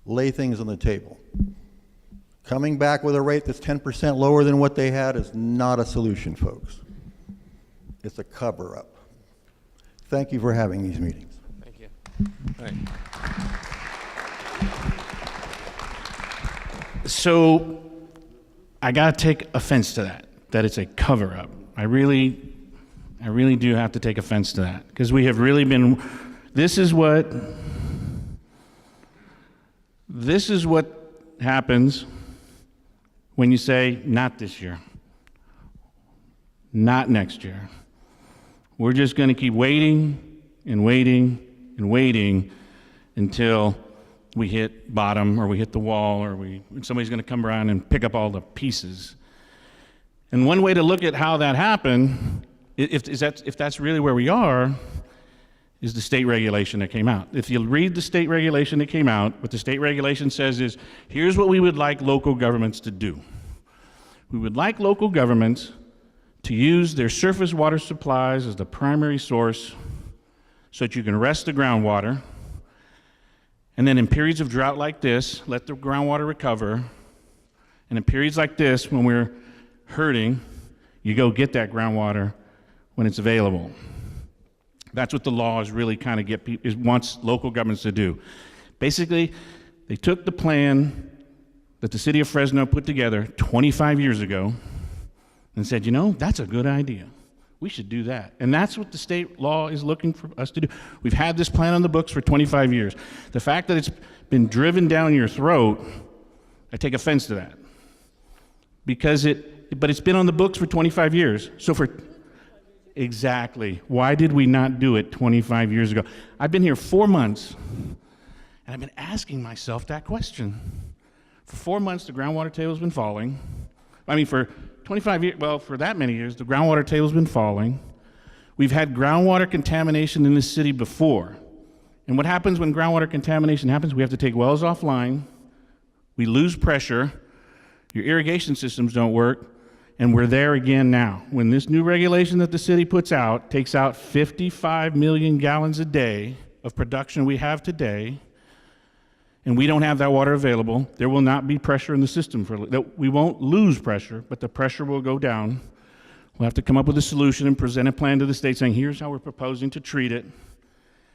Lay things on the table. Coming back with a rate that's 10% lower than what they had is not a solution, folks. It's a cover-up. Thank you for having these meetings. Thank you. All right. So I got to take offense to that it's a cover-up. I really do have to take offense to that, because we have really been, this is what happens when you say, not this year, not next year. We're just going to keep waiting and waiting and waiting until we hit bottom or we hit the wall or somebody's going to come around and pick up all the pieces. And one way to look at how that happened, if that's really where we are, is the state regulation that came out. If you read the state regulation that came out, what the state regulation says is, here's what we would like local governments to do. We would like local governments to use their surface water supplies as the primary source so that you can rest the groundwater, and then in periods of drought like this, let the groundwater recover, and in periods like this, when we're hurting, you go get that groundwater when it's available. That's what the law is really kind of wants local governments to do. Basically, they took the plan that the city of Fresno put together 25 years ago and said, you know, that's a good idea. We should do that. And that's what the state law is looking for us to do. We've had this plan on the books for 25 years. The fact that it's been driven down your throat, I take offense to that. But it's been on the books for 25 years. Exactly. Why did we not do it 25 years ago? I've been here 4 months, and I've been asking myself that question. For 4 months, the groundwater table's been falling. For 25 years, well, for that many years, the groundwater table's been falling. We've had groundwater contamination in this city before. And what happens when groundwater contamination happens? We have to take wells offline. We lose pressure. Your irrigation systems don't work. And we're there again now. When this new regulation that the city puts out takes out 55 million gallons a day of production we have today, and we don't have that water available, there will not be pressure in the system. We won't lose pressure, but the pressure will go down. We'll have to come up with a solution and present a plan to the state saying, here's how we're proposing to treat it.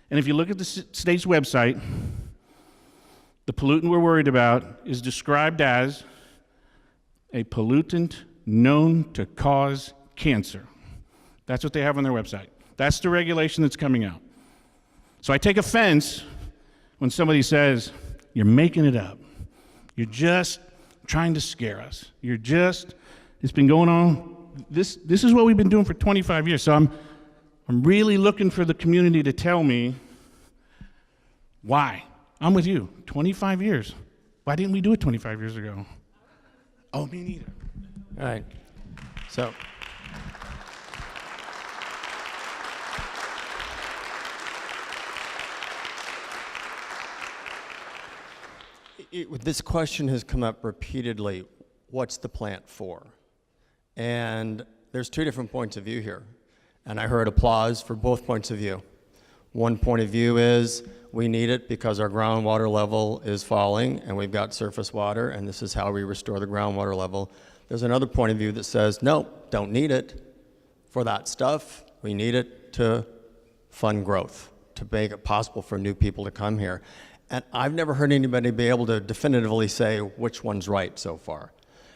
And if you look at the state's website, the pollutant we're worried about is described as a pollutant known to cause cancer. That's what they have on their website. That's the regulation that's coming out. So I take offense when somebody says, you're making it up. You're just trying to scare us. It's been going on. This is what we've been doing for 25 years. So I'm really looking for the community to tell me why. I'm with you. 25 years. Why didn't we do it 25 years ago? Oh, me neither. All right. So. This question has come up repeatedly. What's the plant for? And there's two different points of view here. And I heard applause for both points of view. One point of view is we need it because our groundwater level is falling and we've got surface water and this is how we restore the groundwater level. There's another point of view that says, no, don't need it for that stuff. We need it to fund growth, to make it possible for new people to come here. And I've never heard anybody be able to definitively say which one's right so far.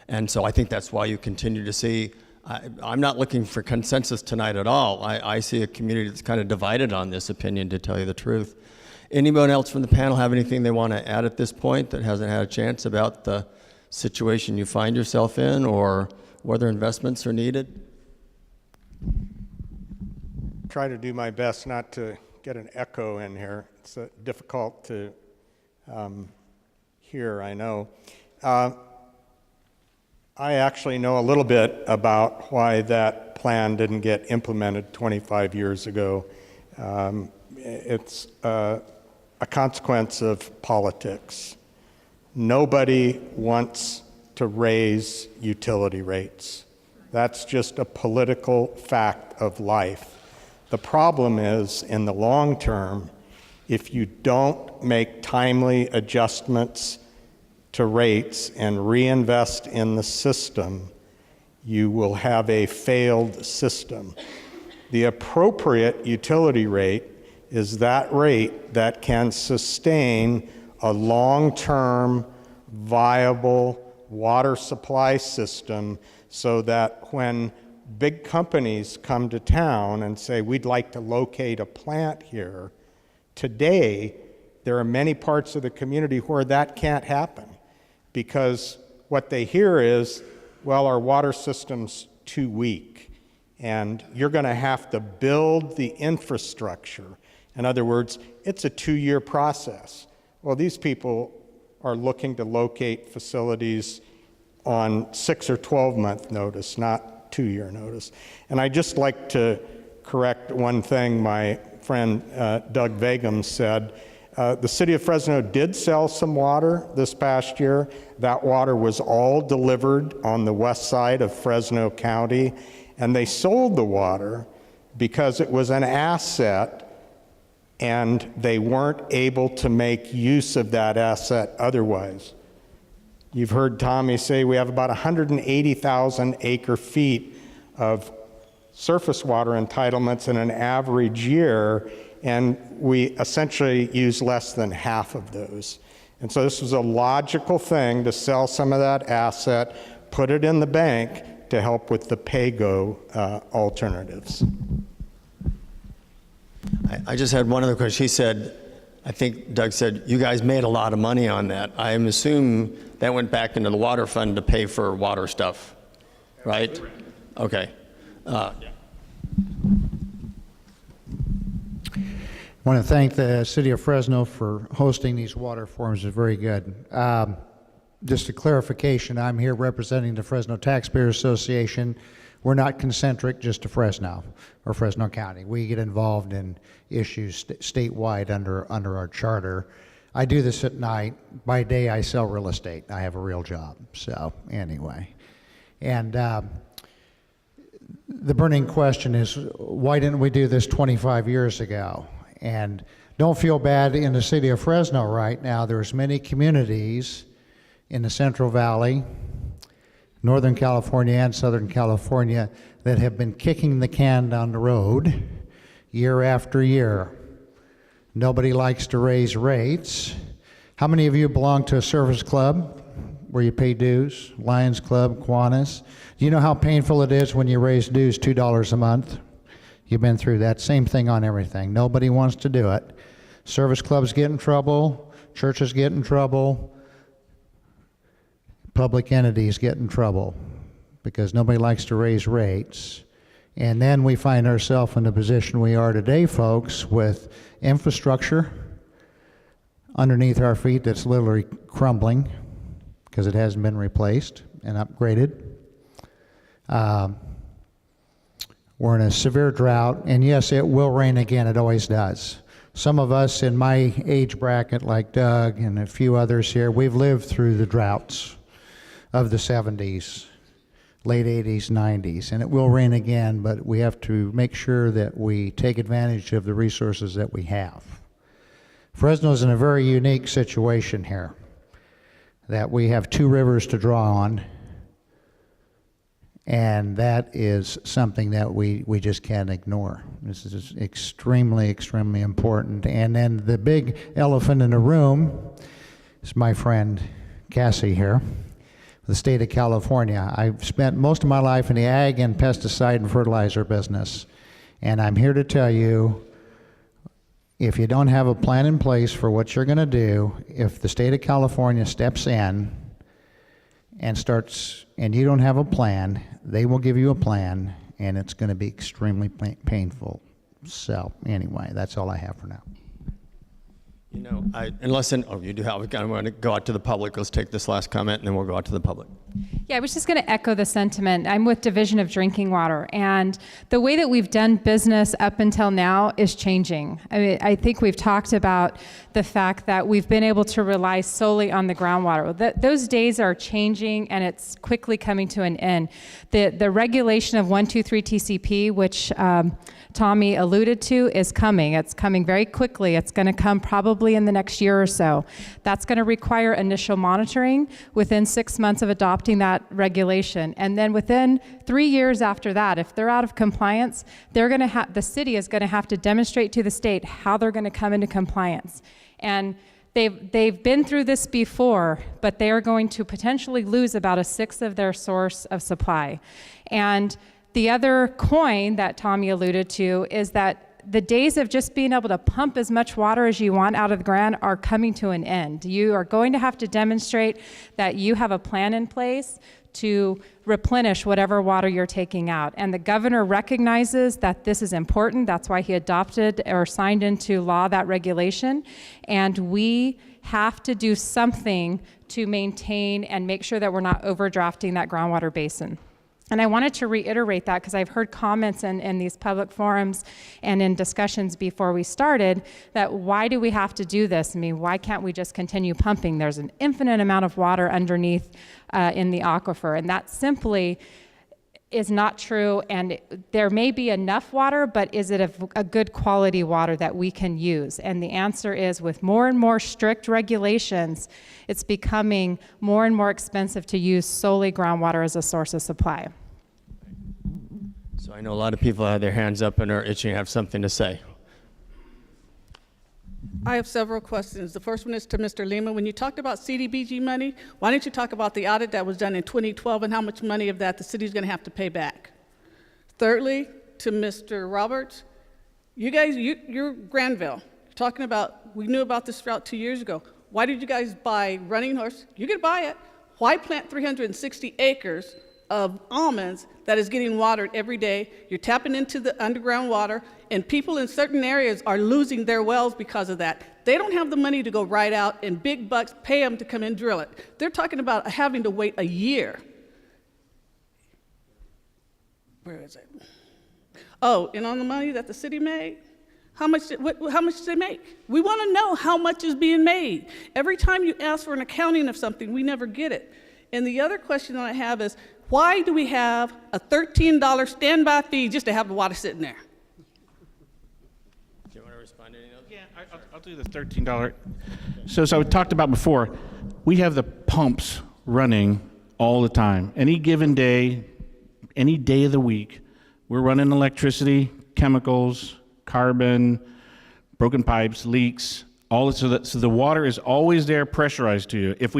And so I think that's why you continue to see, I'm not looking for consensus tonight at all. I see a community that's kind of divided on this opinion, to tell you the truth. Anyone else from the panel have anything they want to add at this point that hasn't had a chance about the situation you find yourself in or whether investments are needed? try to do my best not to get an echo in here. It's difficult to hear, I know. I actually know a little bit about why that plan didn't get implemented 25 years ago. It's a consequence of politics. Nobody wants to raise utility rates. That's just a political fact of life. The problem is, in the long term, if you don't make timely adjustments to rates and reinvest in the system, you will have a failed system. The appropriate utility rate is that rate that can sustain a long-term, viable water supply system so that when big companies come to town and say, we'd like to locate a plant here, today there are many parts of the community where that can't happen because what they hear is, well, our water system's too weak and you're going to have to build the infrastructure. In other words, it's a 2-year process. Well, these people are looking to locate facilities on 6 or 12-month notice, not 2-year notice. And I'd just like to correct one thing my friend Doug Vagum said. The city of Fresno did sell some water this past year. That water was all delivered on the west side of Fresno County, and they sold the water because it was an asset and they weren't able to make use of that asset otherwise. You've heard Tommy say we have about 180,000 acre feet of surface water entitlements in an average year, and we essentially use less than half of those. And so this was a logical thing to sell some of that asset, put it in the bank to help with the pay-go alternatives. I just had one other question. He said, I think Doug said, you guys made a lot of money on that. I am assuming that went back into the water fund to pay for water stuff, right? Okay. I want to thank the City of Fresno for hosting these water forums. It's very good. Just a clarification, I'm here representing the Fresno Taxpayers Association. We're not concentric just to Fresno or Fresno County. We get involved in issues statewide under our charter. I do this at night. By day, I sell real estate. I have a real job. So anyway, and the burning question is, why didn't we do this 25 years ago? And don't feel bad in the city of Fresno right now. There's many communities in the Central Valley, Northern California and Southern California that have been kicking the can down the road year after year. Nobody likes to raise rates. How many of you belong to a service club where you pay dues? Lions Club, Kiwanis. Do you know how painful it is when you raise dues $2 a month? You've been through that. Same thing on everything. Nobody wants to do it. Service clubs get in trouble. Churches get in trouble. Public entities get in trouble because nobody likes to raise rates. And then we find ourselves in the position we are today, folks, with infrastructure underneath our feet that's literally crumbling because it hasn't been replaced and upgraded. We're in a severe drought, and yes, it will rain again. It always does. Some of us in my age bracket, like Doug and a few others here, we've lived through the droughts of the 70s, late 80s, 90s, and it will rain again, but we have to make sure that we take advantage of the resources that we have. Fresno's in a very unique situation here, that we have 2 rivers to draw on, and that is something that we just can't ignore. This is extremely, extremely important. And then the big elephant in the room is my friend Cassie here, the state of California. I've spent most of my life in the ag and pesticide and fertilizer business, and I'm here to tell you, if you don't have a plan in place for what you're going to do, if the state of California steps in and starts, and you don't have a plan, they will give you a plan, and it's going to be extremely painful. So anyway, that's all I have for now. You know, you do have, I'm going to go out to the public. Let's take this last comment and then we'll go out to the public. Yeah, I was just going to echo the sentiment. I'm with Division of Drinking Water, and the way that we've done business up until now is changing. I mean, I think we've talked about the fact that we've been able to rely solely on the groundwater. Those days are changing, and it's quickly coming to an end. The regulation of 123 TCP, which Tommy alluded to, is coming. It's coming very quickly. It's going to come probably in the next year or so. That's going to require initial monitoring within 6 months of adopting that regulation. And then within 3 years after that, if they're out of compliance, the city is going to have to demonstrate to the state how they're going to come into compliance. And they've been through this before, but they are going to potentially lose about 1/6 of their source of supply. And the other coin that Tommy alluded to is that the days of just being able to pump as much water as you want out of the ground are coming to an end. You are going to have to demonstrate that you have a plan in place to replenish whatever water you're taking out. And the governor recognizes that this is important. That's why he adopted or signed into law that regulation. And we have to do something to maintain and make sure that we're not overdrafting that groundwater basin. And I wanted to reiterate that because I've heard comments in these public forums and in discussions before we started that why do we have to do this? I mean, why can't we just continue pumping? There's an infinite amount of water underneath in the aquifer, and that simply is not true. And there may be enough water, but is it a good quality water that we can use? And the answer is, with more and more strict regulations, it's becoming more and more expensive to use solely groundwater as a source of supply. So I know a lot of people have their hands up and are itching to have something to say. I have several questions. The first one is to Mr. Lima. When you talked about CDBG money, why didn't you talk about the audit that was done in 2012 and how much money of that the city's going to have to pay back? Thirdly, to Mr. Roberts, you guys, you're Granville. You're talking about, we knew about this route 2 years ago. Why did you guys buy Running Horse? You could buy it. Why plant 360 acres of almonds that is getting watered every day? You're tapping into the underground water, and people in certain areas are losing their wells because of that. They don't have the money to go right out and big bucks pay them to come and drill it. They're talking about having to wait a year. Where is it? Oh, and on the money that the city made, how much did they make? We want to know how much is being made. Every time you ask for an accounting of something, we never get it. And the other question that I have is, why do we have a $13 standby fee just to have the water sitting there? Do you want to respond to any of those? Yeah, I'll do the $13. So we talked about before, we have the pumps running all the time. Any given day, any day of the week, we're running electricity, chemicals, carbon, broken pipes, leaks, all so the water is always there, pressurized to you. If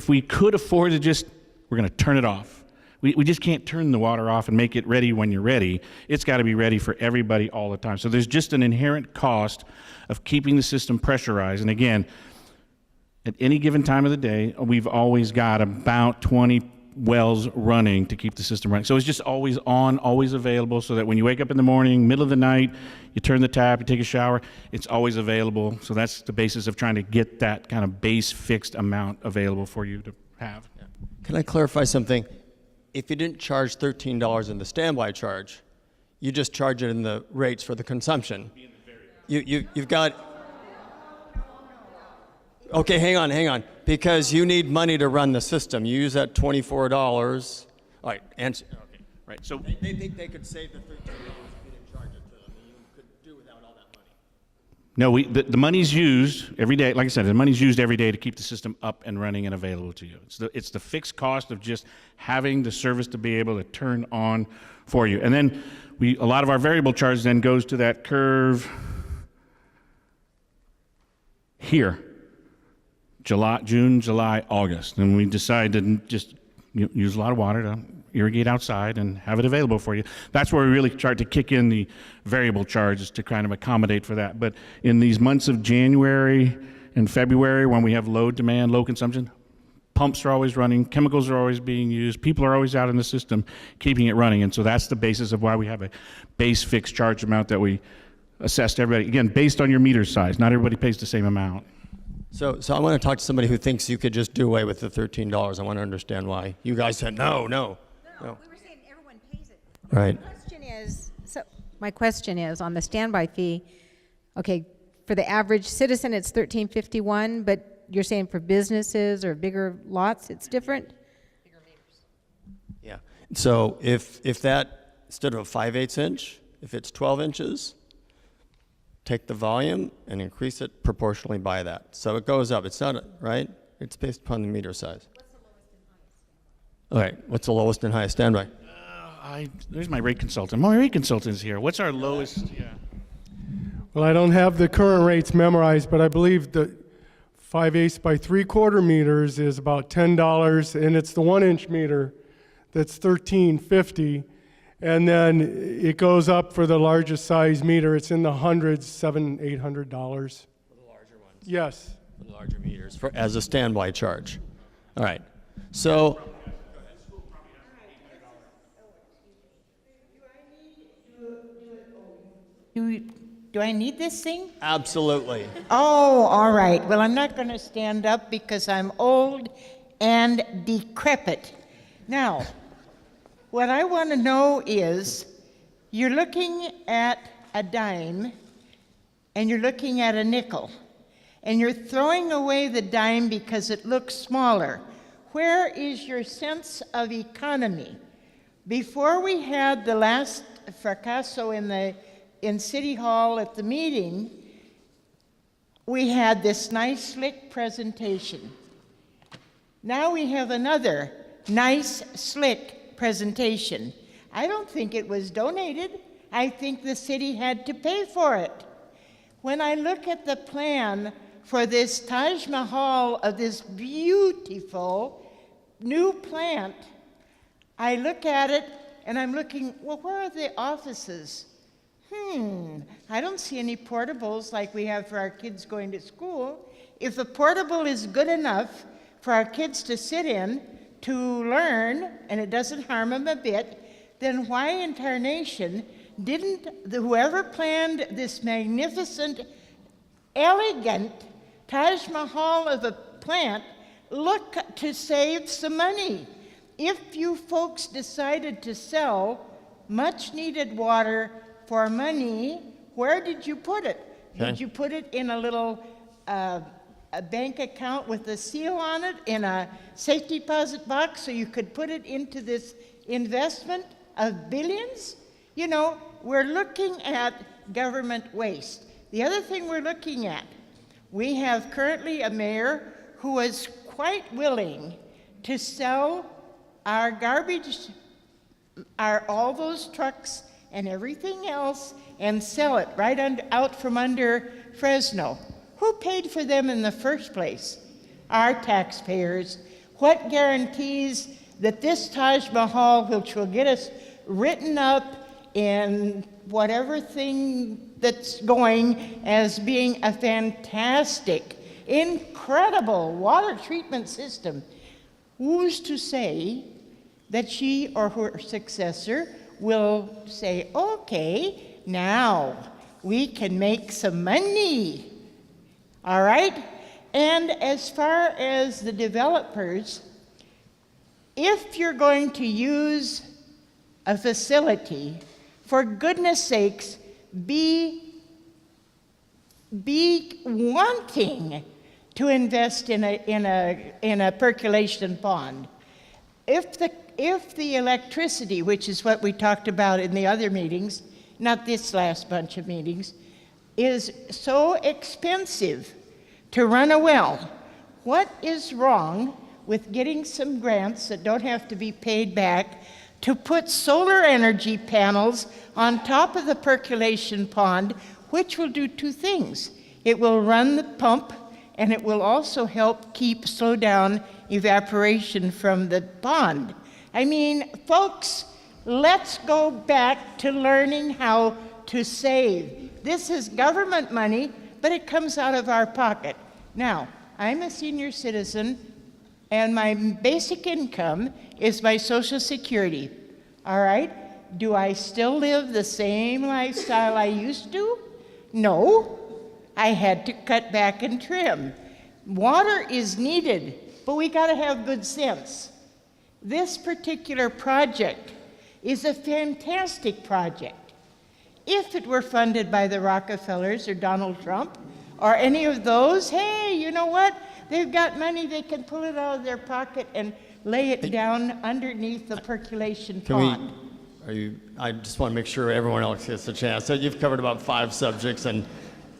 we could afford to just, we're going to turn it off. We just can't turn the water off and make it ready when you're ready. It's got to be ready for everybody all the time. So there's just an inherent cost of keeping the system pressurized. And again, at any given time of the day, we've always got about 20 wells running to keep the system running. So it's just always on, always available, so that when you wake up in the morning, middle of the night, you turn the tap, you take a shower, it's always available. So that's the basis of trying to get that kind of base fixed amount available for you to have. Yeah. Can I clarify something? If you didn't charge $13 in the standby charge, you just charge it in the rates for the consumption. You've got... Okay, hang on, because you need money to run the system. You use that $24. All right, answer. Okay, right. So they think they could save the $13 if you didn't charge it to them. You could do without all that money. No, the money's used every day. Like I said, the money's used every day to keep the system up and running and available to you. It's the fixed cost of just having the service to be able to turn on for you. And then a lot of our variable charge then goes to that curve here. June, July, August. And we decided to just use a lot of water to irrigate outside and have it available for you. That's where we really tried to kick in the variable charges to kind of accommodate for that. But in these months of January and February, when we have low demand, low consumption, pumps are always running, chemicals are always being used, people are always out in the system keeping it running. And so that's the basis of why we have a base fixed charge amount that we assess to everybody. Again, based on your meter size. Not everybody pays the same amount. So I want to talk to somebody who thinks you could just do away with the $13. I want to understand why. You guys said no. We were saying everyone pays it. Right. My question is on the standby fee. Okay, for the average citizen, it's $13.51, but you're saying for businesses or bigger lots, it's different? Yeah. So if that, instead of a 5/8 inch, if it's 12 inches, take the volume and increase it proportionally by that. So it goes up. It's not, right? It's based upon the meter size. All right. What's the lowest and highest standby? There's my rate consultant. My rate consultant's here. What's our lowest? Yeah. Well, I don't have the current rates memorized, but I believe the 5/8 by 3/4 meters is about $10, and it's the 1-inch meter that's $13.50, and then it goes up for the largest size meter. It's in the hundreds, $700, $800. For the larger ones. Yes. For the larger meters, as a standby charge. All right. So. Do I need this thing? Absolutely. Oh, all right. Well, I'm not going to stand up because I'm old and decrepit. Now, what I want to know is, you're looking at a dime and you're looking at a nickel, and you're throwing away the dime because it looks smaller. Where is your sense of economy? Before we had the last fracasso in City Hall at the meeting, we had this nice slick presentation. Now we have another nice slick presentation. I don't think it was donated. I think the city had to pay for it. When I look at the plan for this Taj Mahal of this beautiful new plant, I look at it and I'm looking, well, where are the offices? I don't see any portables like we have for our kids going to school. If a portable is good enough for our kids to sit in, to learn, and it doesn't harm them a bit, then why in tarnation didn't whoever planned this magnificent, elegant Taj Mahal of a plant look to save some money? If you folks decided to sell much needed water for money, where did you put it? Okay. Did you put it in a little a bank account with a seal on it in a safety deposit box so you could put it into this investment of billions? You know, we're looking at government waste. The other thing we're looking at, we have currently a mayor who is quite willing to sell our garbage, all those trucks and everything else, and sell it right out from under Fresno. Who paid for them in the first place? Our taxpayers. What guarantees that this Taj Mahal, which will get us written up in whatever thing that's going as being a fantastic, incredible water treatment system, who's to say that she or her successor will say, okay, now we can make some money, all right? And as far as the developers, if you're going to use a facility, for goodness sakes, be wanting to invest in a percolation pond. If the electricity, which is what we talked about in the other meetings, not this last bunch of meetings, is so expensive to run a well, what is wrong with getting some grants that don't have to be paid back to put solar energy panels on top of the percolation pond, which will do two things. It will run the pump, and it will also help slow down evaporation from the pond. I mean, folks, let's go back to learning how to save. This is government money, but it comes out of our pocket. Now, I'm a senior citizen, and my basic income is my Social Security. All right? Do I still live the same lifestyle I used to? No. I had to cut back and trim. Water is needed, but we got to have good sense. This particular project is a fantastic project. If it were funded by the Rockefellers or Donald Trump or any of those, hey, you know what? They've got money, they can pull it out of their pocket and lay it down underneath the percolation pond. I just want to make sure everyone else gets a chance. So you've covered about 5 subjects, and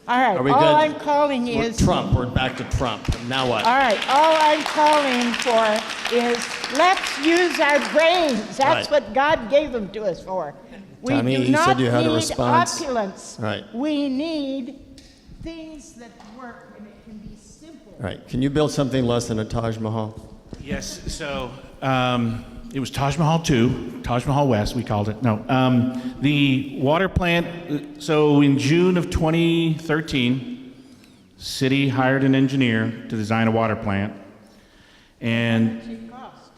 all right, are we all good? I'm calling is Trump. We're back to Trump. Now what? All right, all I'm calling for is let's use our brains. That's what God gave them to us for. We Tammy, do you not said you had a need response. opulence. Right. We need things that work, and it can be simple. All right. Can you build something less than a Taj Mahal? Yes, so it was Taj Mahal 2, Taj Mahal West, we called it. No, the water plant, so in June of 2013, city hired an engineer to design a water plant. And How much it cost?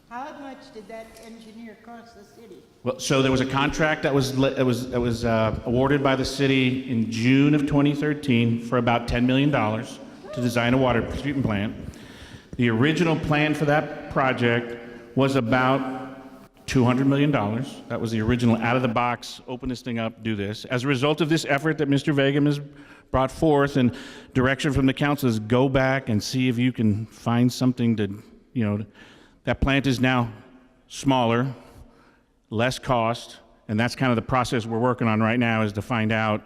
How much did that engineer cost the city? well, so there was a contract that was awarded by the city in June of 2013 for about $10 million to design a water treatment plant. The original plan for that project was about $200 million. That was the original out-of-the-box, open this thing up, do this. As a result of this effort that Mr. Vegam has brought forth and direction from the council is go back and see if you can find something to, that plant is now smaller, less cost, and that's kind of the process we're working on right now is to find out,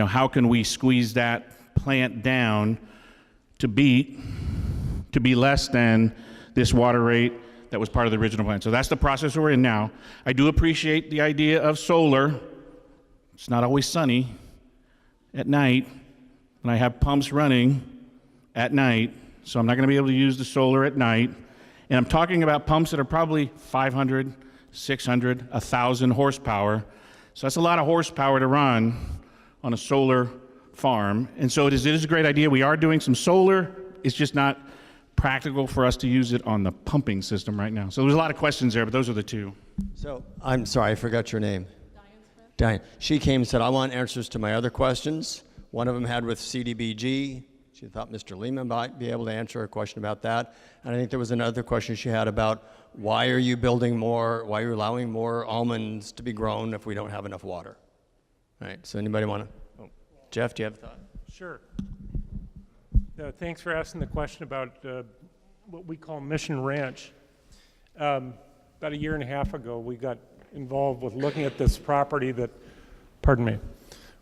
how can we squeeze that plant down to be less than this water rate that was part of the original plan. So that's the process we're in now. I do appreciate the idea of solar. It's not always sunny at night, and I have pumps running at night, so I'm not going to be able to use the solar at night. And I'm talking about pumps that are probably 500, 600, 1,000 horsepower. So that's a lot of horsepower to run on a solar farm. And so it is a great idea. We are doing some solar. It's just not practical for us to use it on the pumping system right now. So there's a lot of questions there, but those are the 2. So I'm sorry, I forgot your name. Diane. She came and said, I want answers to my other questions. One of them had with CDBG. She thought Mr. Lehman might be able to answer a question about that. And I think there was another question she had about why are you building more, why are you allowing more almonds to be grown if we don't have enough water? All right, so anybody want to? Jeff, do you have a thought? Sure. Thanks for asking the question about what we call Mission Ranch. About a year and a half ago, we got involved with looking at this property that,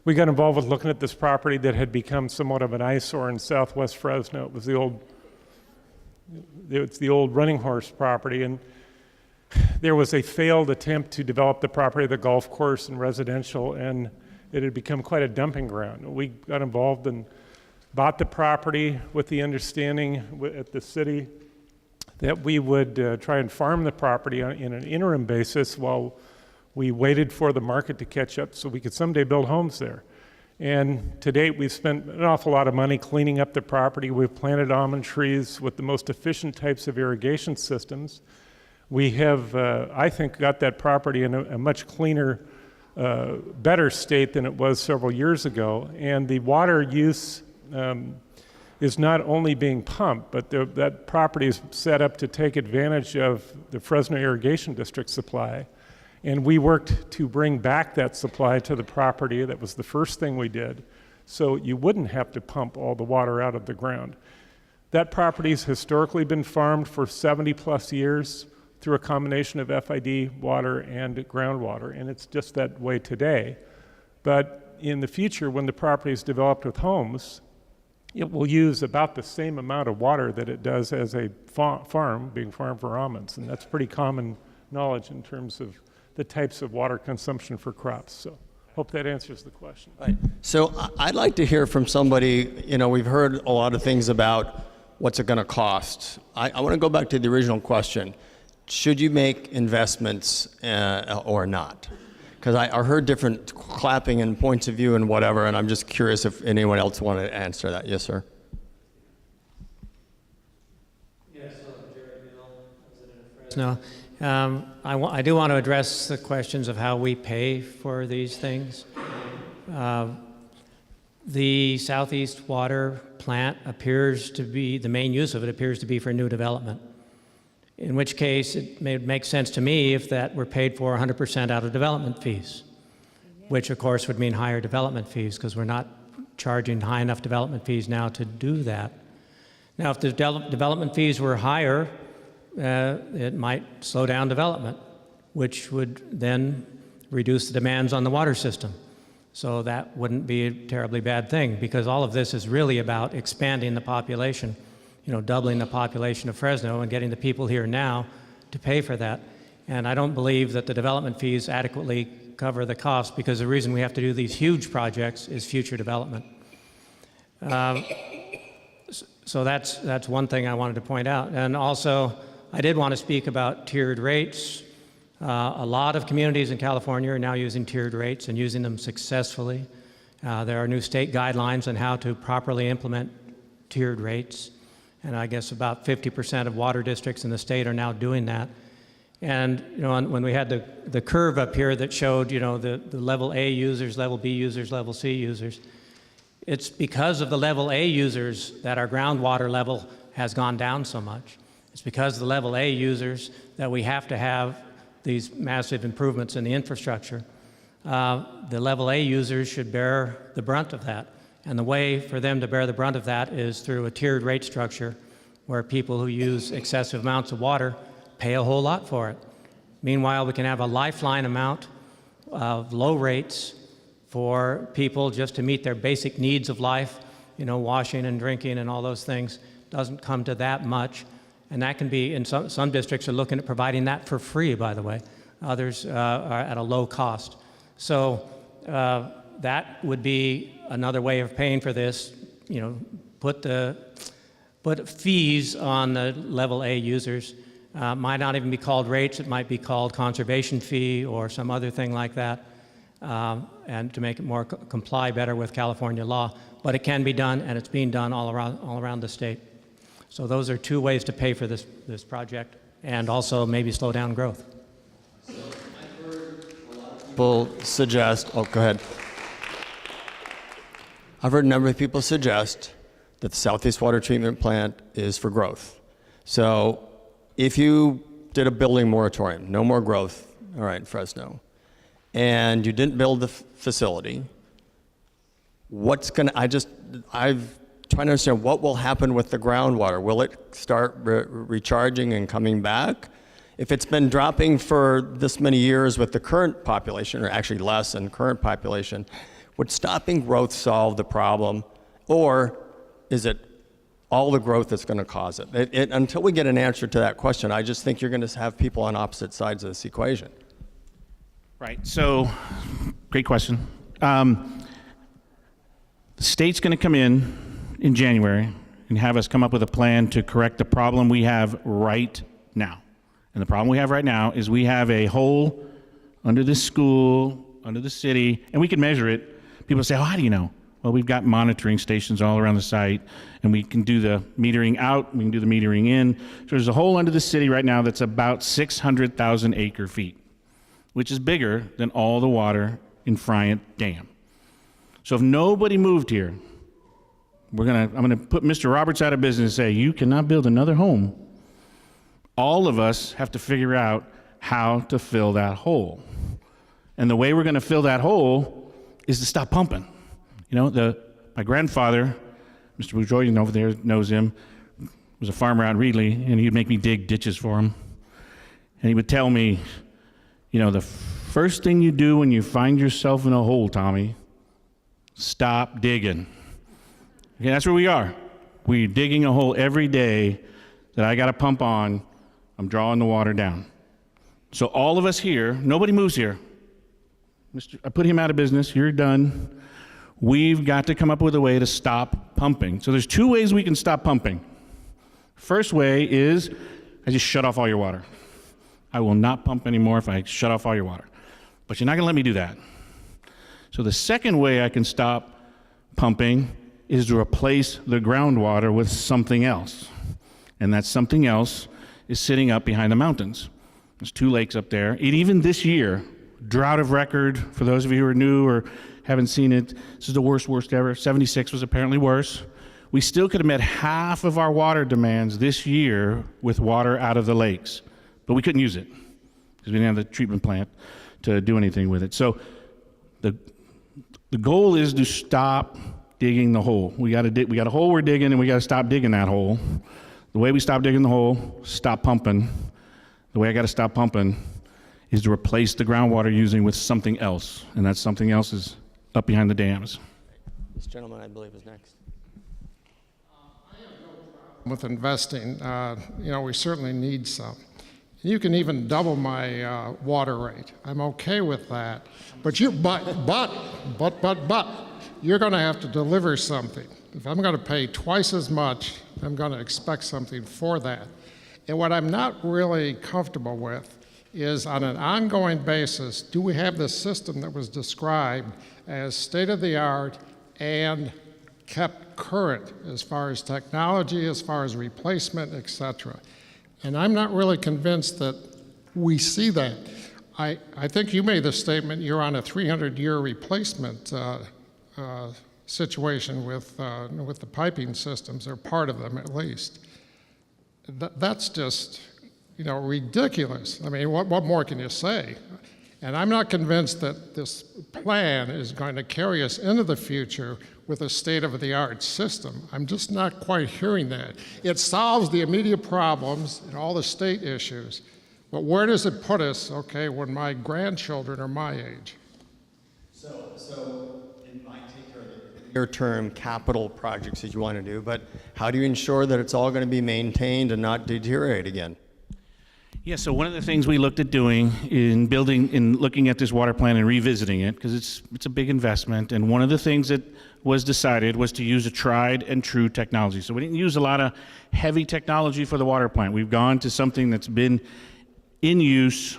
we got involved with looking at this property that had become somewhat of an eyesore in southwest Fresno. It was the old running horse property, and there was a failed attempt to develop the property, the golf course and residential, and it had become quite a dumping ground. We got involved and bought the property with the understanding at the city that we would try and farm the property in an interim basis while we waited for the market to catch up so we could someday build homes there. And to date, we've spent an awful lot of money cleaning up the property. We've planted almond trees with the most efficient types of irrigation systems. We have, I think, got that property in a much cleaner, better state than it was several years ago. And the water use is not only being pumped, but that property is set up to take advantage of the Fresno Irrigation District supply. And we worked to bring back that supply to the property. That was the first thing we did, so you wouldn't have to pump all the water out of the ground. That property's historically been farmed for 70 plus years through a combination of FID water and groundwater, and it's just that way today. But in the future, when the property is developed with homes, it will use about the same amount of water that it does as a farm being farmed for almonds, and that's pretty common knowledge in terms of the types of water consumption for crops. So hope that answers the question. Right. So I'd like to hear from somebody, we've heard a lot of things about what's it going to cost. I want to go back to the original question. Should you make investments or not? Because I heard different clapping and points of view and whatever, and I'm just curious if anyone else wanted to answer that. Yes, sir. Yes, Jared. No. I do want to address the questions of how we pay for these things. The Southeast Water Plant appears to be, the main use of it appears to be for new development, in which case it may make sense to me if that were paid for 100% out of development fees, which of course would mean higher development fees because we're not charging high enough development fees now to do that. Now, if the development fees were higher, it might slow down development, which would then reduce the demands on the water system. So that wouldn't be a terribly bad thing because all of this is really about expanding the population, doubling the population of Fresno and getting the people here now to pay for that. And I don't believe that the development fees adequately cover the cost because the reason we have to do these huge projects is future development. So that's one thing I wanted to point out. And also, I did want to speak about tiered rates. A lot of communities in California are now using tiered rates and using them successfully. There are new state guidelines on how to properly implement tiered rates. And I guess about 50% of water districts in the state are now doing that. And when we had the curve up here that showed the level A users, level B users, level C users, it's because of the level A users that our groundwater level has gone down so much. It's because of the level A users that we have to have these massive improvements in the infrastructure. The level A users should bear the brunt of that. And the way for them to bear the brunt of that is through a tiered rate structure where people who use excessive amounts of water pay a whole lot for it. Meanwhile, we can have a lifeline amount of low rates for people just to meet their basic needs of life, washing and drinking and all those things. Doesn't come to that much. And that can be, in some districts are looking at providing that for free, by the way. Others are at a low cost. So that would be another way of paying for this, put fees on the level A users. Might not even be called rates, it might be called conservation fee or some other thing like that, and to make it more comply better with California law. But it can be done, and it's being done all around the state. So those are two ways to pay for this project, and also maybe slow down growth. So I've heard a lot of people suggest, go ahead. I've heard a number of people suggest that the Southeast Water Treatment Plant is for growth. So if you did a building moratorium, no more growth, all right, in Fresno, and you didn't build the facility, I've trying to understand what will happen with the groundwater. Will it start recharging and coming back? If it's been dropping for this many years with the current population, or actually less than current population, would stopping growth solve the problem? Or is it all the growth that's going to cause it? Until we get an answer to that question, I just think you're going to have people on opposite sides of this equation. Right, so great question. The state's going to come in January and have us come up with a plan to correct the problem we have right now. And the problem we have right now is we have a hole under this school, under the city, and we can measure it. People say, oh, how do you know? Well, we've got monitoring stations all around the site, and we can do the metering out, we can do the metering in. So there's a hole under the city right now that's about 600,000 acre feet, which is bigger than all the water in Friant Dam. So if nobody moved here, I'm gonna put Mr. Roberts out of business and say, you cannot build another home. All of us have to figure out how to fill that hole. And the way we're gonna fill that hole is to stop pumping. My grandfather, Mr. Bourgeois over there knows him, was a farmer out in Reedley, and he'd make me dig ditches for him. And he would tell me, the first thing you do when you find yourself in a hole, Tommy, stop digging. Okay, that's where we are. We're digging a hole every day that I got to pump on. I'm drawing the water down. So all of us here, nobody moves here. I put him out of business. You're done. We've got to come up with a way to stop pumping. So there's two ways we can stop pumping. First way is I just shut off all your water. I will not pump anymore if I shut off all your water. But you're not going to let me do that. So the second way I can stop pumping is to replace the groundwater with something else. And that something else is sitting up behind the mountains. There's 2 lakes up there. And even this year, drought of record, for those of you who are new or haven't seen it, this is the worst ever. 76 was apparently worse. We still could have met half of our water demands this year with water out of the lakes, but we couldn't use it because we didn't have the treatment plant to do anything with it. So the goal is to stop digging the hole. We got a hole we're digging, and we got to stop digging that hole. The way we stop digging the hole, stop pumping. The way I got to stop pumping is to replace the groundwater using with something else, and that something else is up behind the dams. This gentleman, I believe, is next. With investing, we certainly need some. You can even double my water rate. I'm okay with that. But you're going to have to deliver something. If I'm going to pay twice as much, I'm going to expect something for that. And what I'm not really comfortable with is, on an ongoing basis, do we have this system that was described as state-of-the-art and kept current as far as technology, as far as replacement, et cetera? And I'm not really convinced that we see that. I think you made the statement you're on a 300-year replacement situation with the piping systems, or part of them at least. That's just, ridiculous. I mean, what more can you say? And I'm not convinced that this plan is going to carry us into the future with a state-of-the-art system. I'm just not quite hearing that. It solves the immediate problems and all the state issues, but where does it put us, when my grandchildren are my age? So it might take care of the near-term capital projects that you want to do, but how do you ensure that it's all going to be maintained and not deteriorate again? Yeah, so one of the things we looked at doing in looking at this water plan and revisiting it, because it's a big investment, and one of the things that was decided was to use a tried and true technology. So we didn't use a lot of heavy technology for the water plant. We've gone to something that's been in use.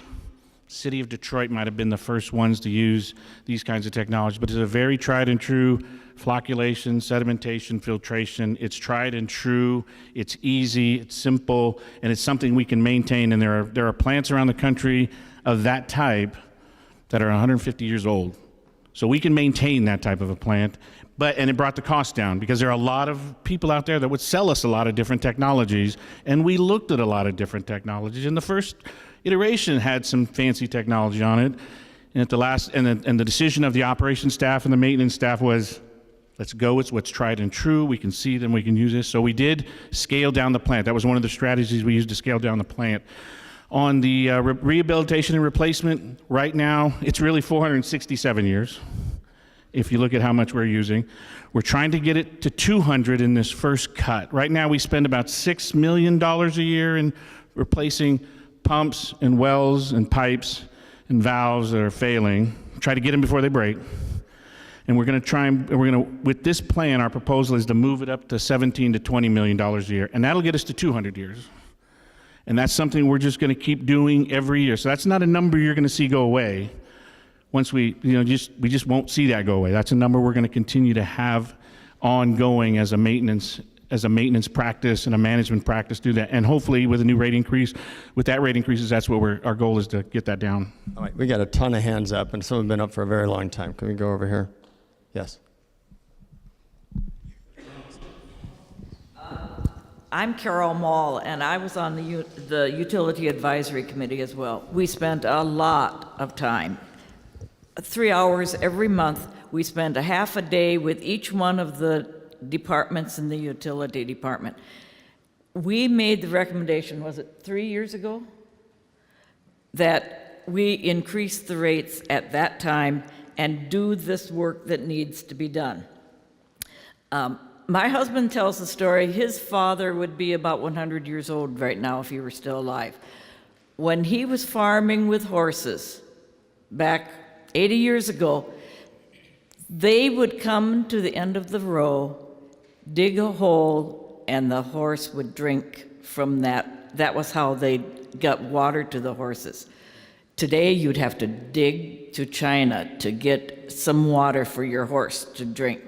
City of Detroit might have been the first ones to use these kinds of technology, but it's a very tried and true flocculation, sedimentation, filtration. It's tried and true, it's easy, it's simple, and it's something we can maintain. And there are plants around the country of that type that are 150 years old. So we can maintain that type of a plant, and it brought the cost down, because there are a lot of people out there that would sell us a lot of different technologies, and we looked at a lot of different technologies. And the first iteration had some fancy technology on it, and the decision of the operations staff and the maintenance staff was, let's go with what's tried and true. We can see them, we can use this. So we did scale down the plant. That was one of the strategies we used to scale down the plant. On the rehabilitation and replacement, right now, it's really 467 years, if you look at how much we're using. We're trying to get it to 200 in this first cut. Right now, we spend about $6 million a year in replacing pumps and wells and pipes and valves that are failing. Try to get them before they break. And we're going to with this plan, our proposal is to move it up to $17 to $20 million a year, and that'll get us to 200 years. And that's something we're just going to keep doing every year. So that's not a number you're going to see go away. Once we just won't see that go away. That's a number we're going to continue to have ongoing as a maintenance practice and a management practice. Do that, and hopefully with a new rate increase, that's what our goal is, to get that down. All right, we got a ton of hands up, and some have been up for a very long time. Can we go over here? Yes. I'm Carol Mall, and I was on the Utility Advisory Committee as well. We spent a lot of time, 3 hours every month. We spent a half a day with each one of the departments in the utility department. We made the recommendation, was it 3 years ago, that we increase the rates at that time and do this work that needs to be done. My husband tells the story. His father would be about 100 years old right now if he were still alive. When he was farming with horses back 80 years ago, they would come to the end of the row, dig a hole, and the horse would drink from that. That was how they got water to the horses. Today, you'd have to dig to China to get some water for your horse to drink.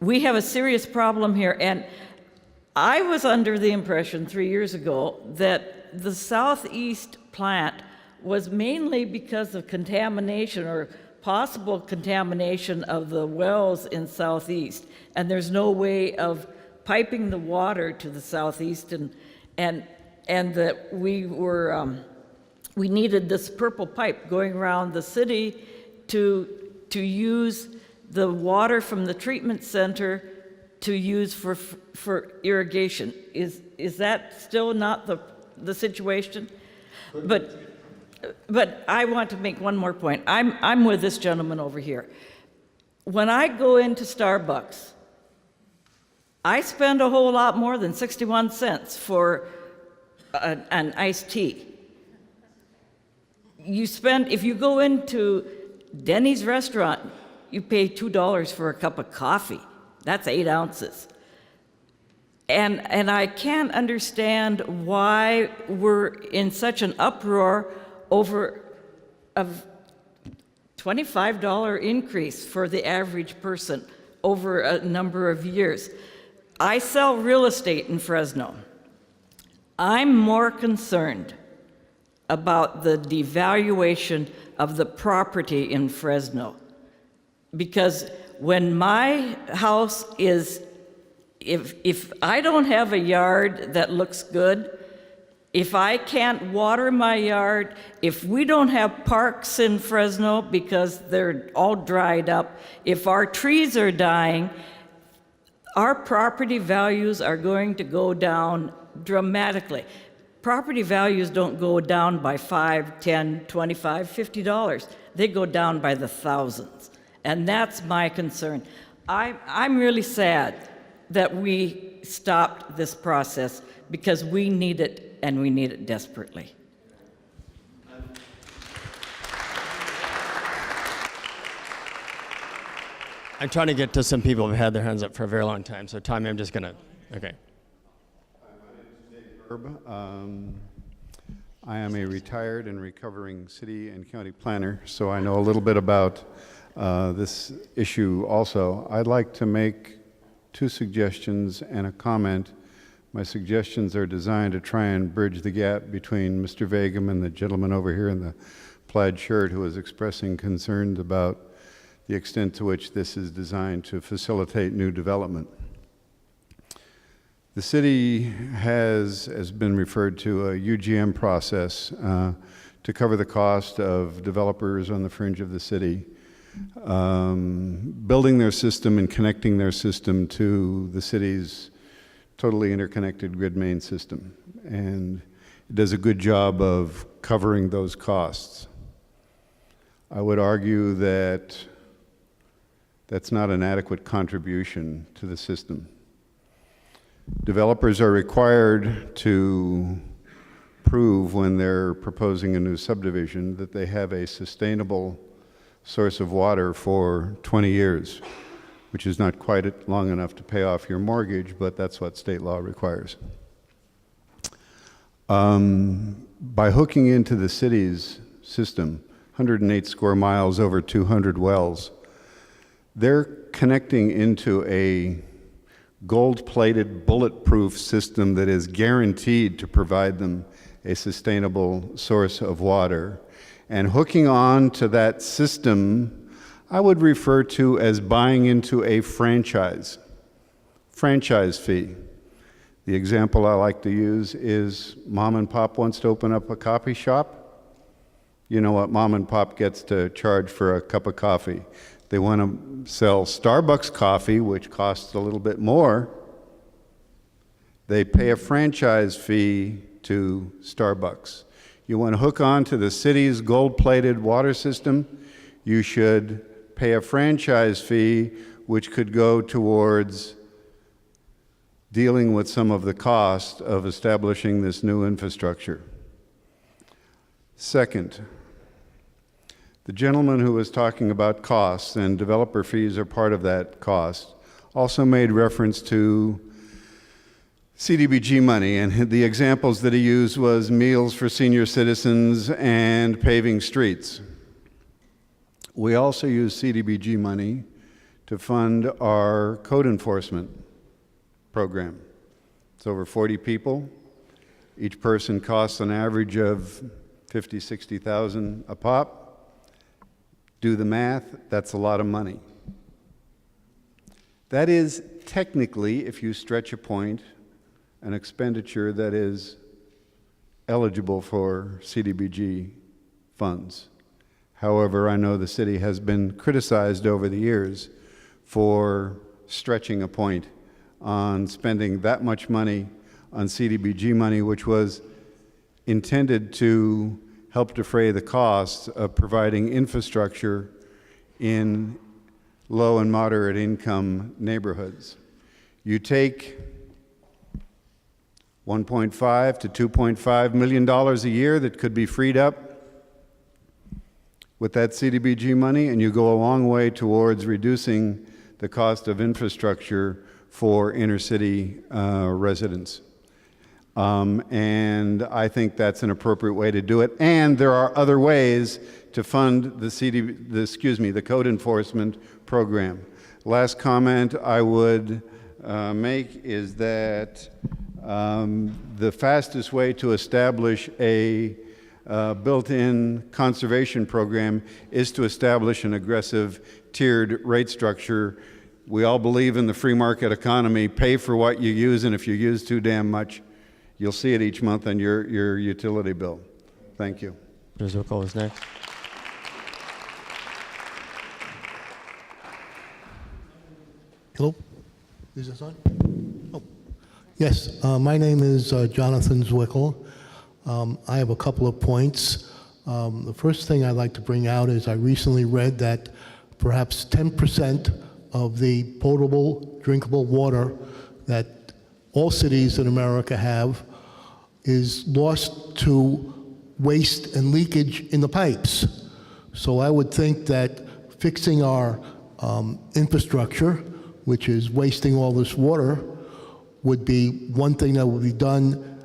We have a serious problem here, and I was under the impression 3 years ago that the southeast plant was mainly because of contamination or possible contamination of the wells in southeast, and there's no way of piping the water to the southeast, and that we needed this purple pipe going around the city to use the water from the treatment center to use for irrigation. Is that still not the situation? But I want to make one more point. I'm with this gentleman over here. When I go into Starbucks, I spend a whole lot more than 61 cents for an iced tea. If you go into Denny's restaurant, you pay $2 for a cup of coffee. That's 8 ounces. And I can't understand why we're in such an uproar over a $25 increase for the average person over a number of years. I sell real estate in Fresno. I'm more concerned about the devaluation of the property in Fresno, because when my house is, if I don't have a yard that looks good, if I can't water my yard, if we don't have parks in Fresno because they're all dried up, if our trees are dying, our property values are going to go down dramatically. Property values don't go down by $5, $10, $25, $50. They go down by the thousands. And that's my concern. I'm really sad that we stopped this process because we need it, and we need it desperately. I'm trying to get to some people who've had their hands up for a very long time. So, Tommy, I'm just going to, okay. I am a retired and recovering city and county planner, so I know a little bit about this issue also. I'd like to make 2 suggestions and a comment. My suggestions are designed to try and bridge the gap between Mr. Vagum and the gentleman over here in the plaid shirt who is expressing concerns about the extent to which this is designed to facilitate new development. The city has been referred to, a UGM process to cover the cost of developers on the fringe of the city, building their system and connecting their system to the city's totally interconnected grid main system. And it does a good job of covering those costs. I would argue that that's not an adequate contribution to the system. Developers are required to prove when they're proposing a new subdivision that they have a sustainable source of water for 20 years, which is not quite long enough to pay off your mortgage, but that's what state law requires. By hooking into the city's system, 108 square miles, over 200 wells, they're connecting into a gold-plated, bulletproof system that is guaranteed to provide them a sustainable source of water. And hooking on to that system, I would refer to as buying into a franchise fee. The example I like to use is mom and pop wants to open up a coffee shop. You know what mom and pop gets to charge for a cup of coffee. They want to sell Starbucks coffee, which costs a little bit more. They pay a franchise fee to Starbucks. You want to hook on to the city's gold-plated water system, you should pay a franchise fee, which could go towards dealing with some of the cost of establishing this new infrastructure. Second, the gentleman who was talking about costs, and developer fees are part of that cost, also made reference to CDBG money, and the examples that he used was meals for senior citizens and paving streets. We also use CDBG money to fund our code enforcement program. It's over 40 people. Each person costs an average of 50, 60,000 a pop. Do the math, that's a lot of money. That is technically, if you stretch a point, an expenditure that is eligible for CDBG funds. However, I know the city has been criticized over the years for stretching a point on spending that much money on CDBG money, which was intended to help defray the costs of providing infrastructure in low and moderate income neighborhoods. You take $1.5 to $2.5 million a year that could be freed up with that CDBG money, and you go a long way towards reducing the cost of infrastructure for inner city residents. And I think that's an appropriate way to do it. And there are other ways to fund the code enforcement program. Last comment I would make is that the fastest way to establish a built-in conservation program is to establish an aggressive tiered rate structure. We all believe in the free market economy. Pay for what you use, and if you use too damn much, you'll see it each month on your utility bill. Thank you. Ms. Zuckel is next. Hello? Is this on? Oh. Yes, my name is Jonathan Zwickel. I have a couple of points. The first thing I'd like to bring out is I recently read that perhaps 10% of the potable, drinkable water that all cities in America have is lost to waste and leakage in the pipes. So I would think that fixing our infrastructure, which is wasting all this water, would be one thing that would be done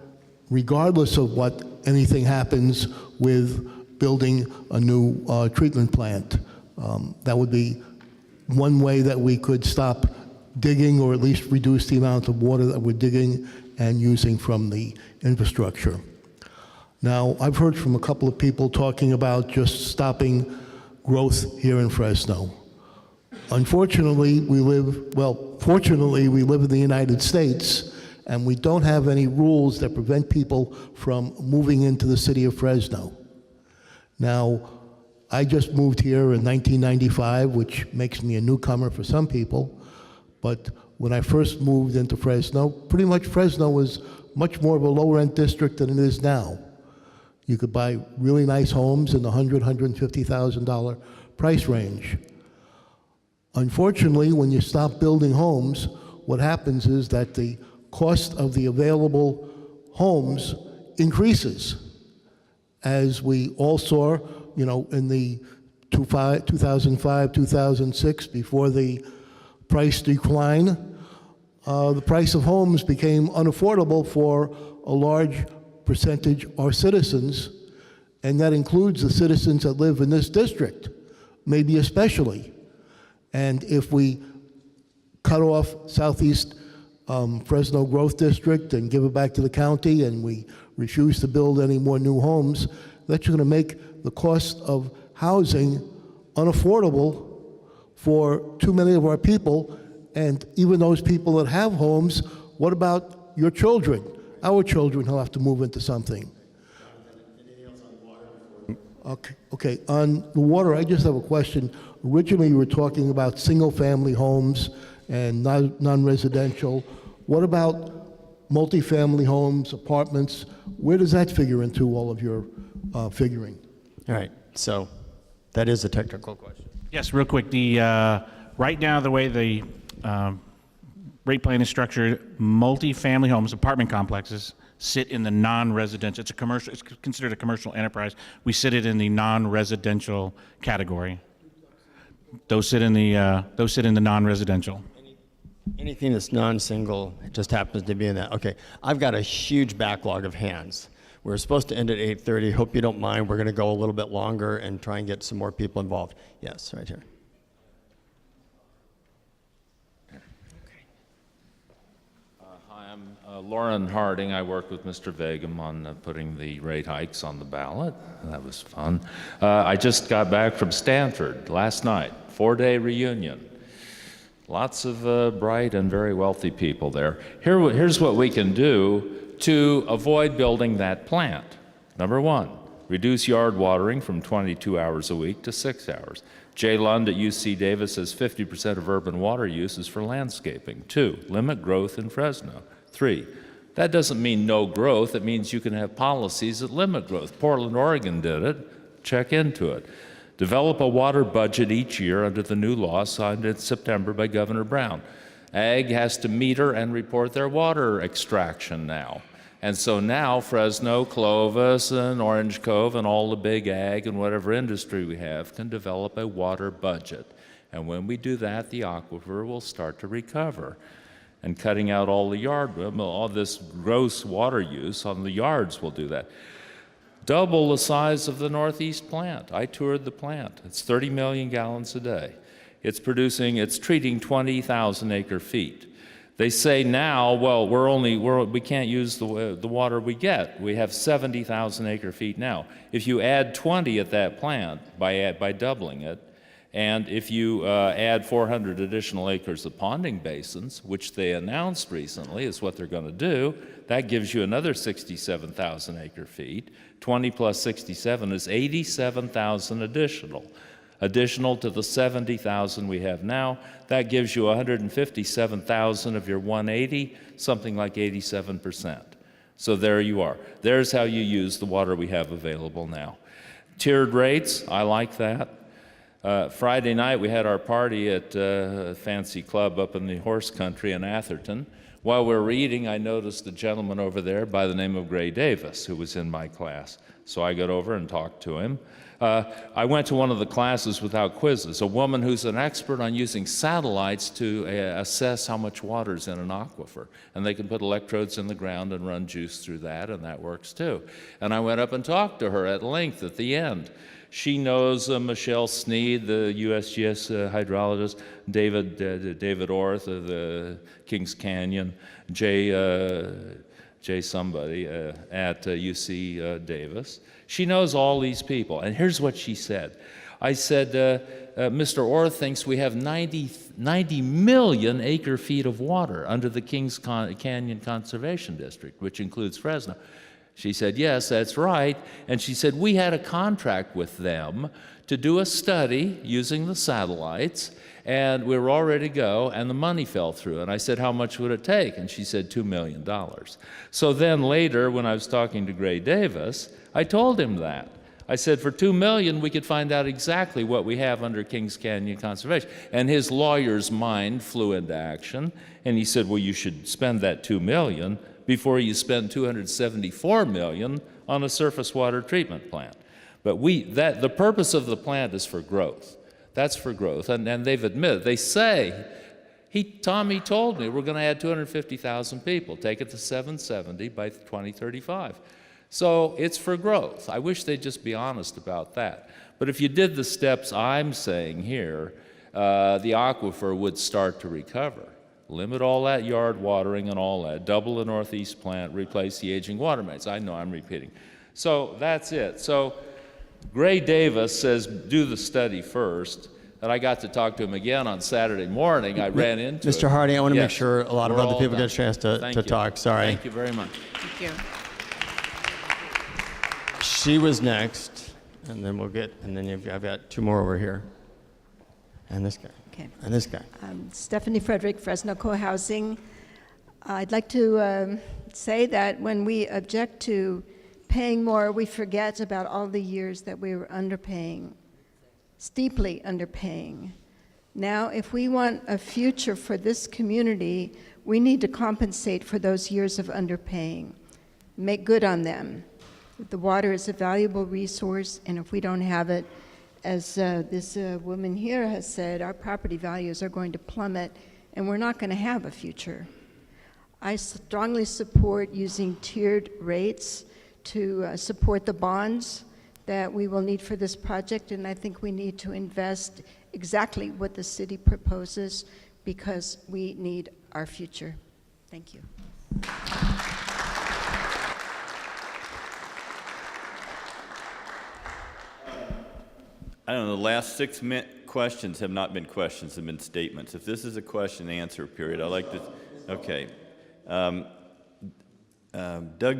regardless of what anything happens with building a new treatment plant. That would be one way that we could stop digging, or at least reduce the amount of water that we're digging and using from the infrastructure. Now, I've heard from a couple of people talking about just stopping growth here in Fresno. Unfortunately, fortunately, we live in the United States, and we don't have any rules that prevent people from moving into the city of Fresno. Now, I just moved here in 1995, which makes me a newcomer for some people, but when I first moved into Fresno, pretty much Fresno was much more of a lower-end district than it is now. You could buy really nice homes in the $100,000, $150,000 price range. Unfortunately, when you stop building homes, what happens is that the cost of the available homes increases. As we all saw, in the 2005, 2006, before the price decline, the price of homes became unaffordable for a large percentage of our citizens, and that includes the citizens that live in this district, maybe especially. And if we cut off Southeast Fresno Growth District and give it back to the county, and we refuse to build any more new homes, that's going to make the cost of housing unaffordable for too many of our people. And even those people that have homes, what about your children? Our children who have to move into something. Okay, on the water, I just have a question. Originally, you were talking about single-family homes and non-residential. What about multifamily homes, apartments? Where does that figure into all of your figuring? All right, so that is a technical question. Yes, real quick. Right now, the way the rate plan is structured, multifamily homes, apartment complexes, sit in the non-residential. It's considered a commercial enterprise. We sit it in the non-residential category. Those sit in the non-residential. Anything that's non-single just happens to be in that. Okay, I've got a huge backlog of hands. We're supposed to end at 8:30. Hope you don't mind. We're going to go a little bit longer and try and get some more people involved. Yes, right here. Hi, I'm Lauren Harding. I worked with Mr. Vagum on putting the rate hikes on the ballot. That was fun. I just got back from Stanford last night, 4-day reunion. Lots of bright and very wealthy people there. Here's what we can do to avoid building that plant. Number one, reduce yard watering from 22 hours a week to 6 hours. Jay Lund at UC Davis says 50% of urban water use is for landscaping. 2, limit growth in Fresno. 3, that doesn't mean no growth. It means you can have policies that limit growth. Portland, Oregon did it. Check into it. Develop a water budget each year under the new law signed in September by Governor Brown. Ag has to meter and report their water extraction now. And so now Fresno, Clovis, and Orange Cove, and all the big ag and whatever industry we have can develop a water budget. And when we do that, the aquifer will start to recover. And cutting out all this gross water use on the yards will do that. Double the size of the Northeast plant. I toured the plant. It's 30 million gallons a day. It's treating 20,000 acre feet. They say now, well, we can't use the water we get. We have 70,000 acre feet now. If you add 20 at that plant by doubling it, and if you add 400 additional acres of ponding basins, which they announced recently is what they're going to do, that gives you another 67,000 acre feet. 20 plus 67 is 87,000 additional to the 70,000 we have now. That gives you 157,000 of your 180, something like 87%. So there you are. There's how you use the water we have available now. Tiered rates, I like that. Friday night we had our party at a fancy club up in the horse country in Atherton. While we were eating, I noticed a gentleman over there by the name of Gray Davis, who was in my class. So I got over and talked to him. I went to one of the classes without quizzes, a woman who's an expert on using satellites to assess how much water's in an aquifer. And they can put electrodes in the ground and run juice through that, and that works too. And I went up and talked to her at length at the end. She knows Michelle Sneed, the USGS hydrologist, David Orth of the Kings Canyon, Jay somebody at UC Davis. She knows all these people. And here's what she said. I said, Mr. Orth thinks we have 90 million acre feet of water under the Kings Canyon Conservation District, which includes Fresno. She said, yes, that's right. And she said, we had a contract with them to do a study using the satellites, and we were all ready to go, and the money fell through. And I said, how much would it take? And she said, $2 million. So then later, when I was talking to Gray Davis, I told him that. I said, for $2 million, we could find out exactly what we have under Kings Canyon Conservation. And his lawyer's mind flew into action, and he said, well, you should spend that $2 million before you spend $274 million on a surface water treatment plant. But the purpose of the plant is for growth. That's for growth, and they've admitted. They say, Tommy told me we're going to add 250,000 people, take it to 770 by 2035. So it's for growth. I wish they'd just be honest about that. But if you did the steps I'm saying here, the aquifer would start to recover. Limit all that yard watering and all that. Double the Northeast plant, replace the aging water mains. I know I'm repeating. So that's it. So Gray Davis says do the study first. And I got to talk to him again on Saturday morning. I ran into Mr. Harding, I want to make sure a lot of other people get a chance to talk. Sorry. Thank you very much. Thank you. She was next, and then I've got two more over here. And this guy. Okay. And this guy. Stephanie Frederick, Fresno Co-Housing. I'd like to say that when we object to paying more, we forget about all the years that we were underpaying, steeply underpaying. Now, if we want a future for this community, we need to compensate for those years of underpaying, make good on them. The water is a valuable resource, and if we don't have it, as this woman here has said, our property values are going to plummet, and we're not going to have a future. I strongly support using tiered rates to support the bonds that we will need for this project, and I think we need to invest exactly what the city proposes because we need our future. Thank you. I don't know, the last 6 questions have not been questions, have been statements. If this is a question and answer period, I like to, okay. Doug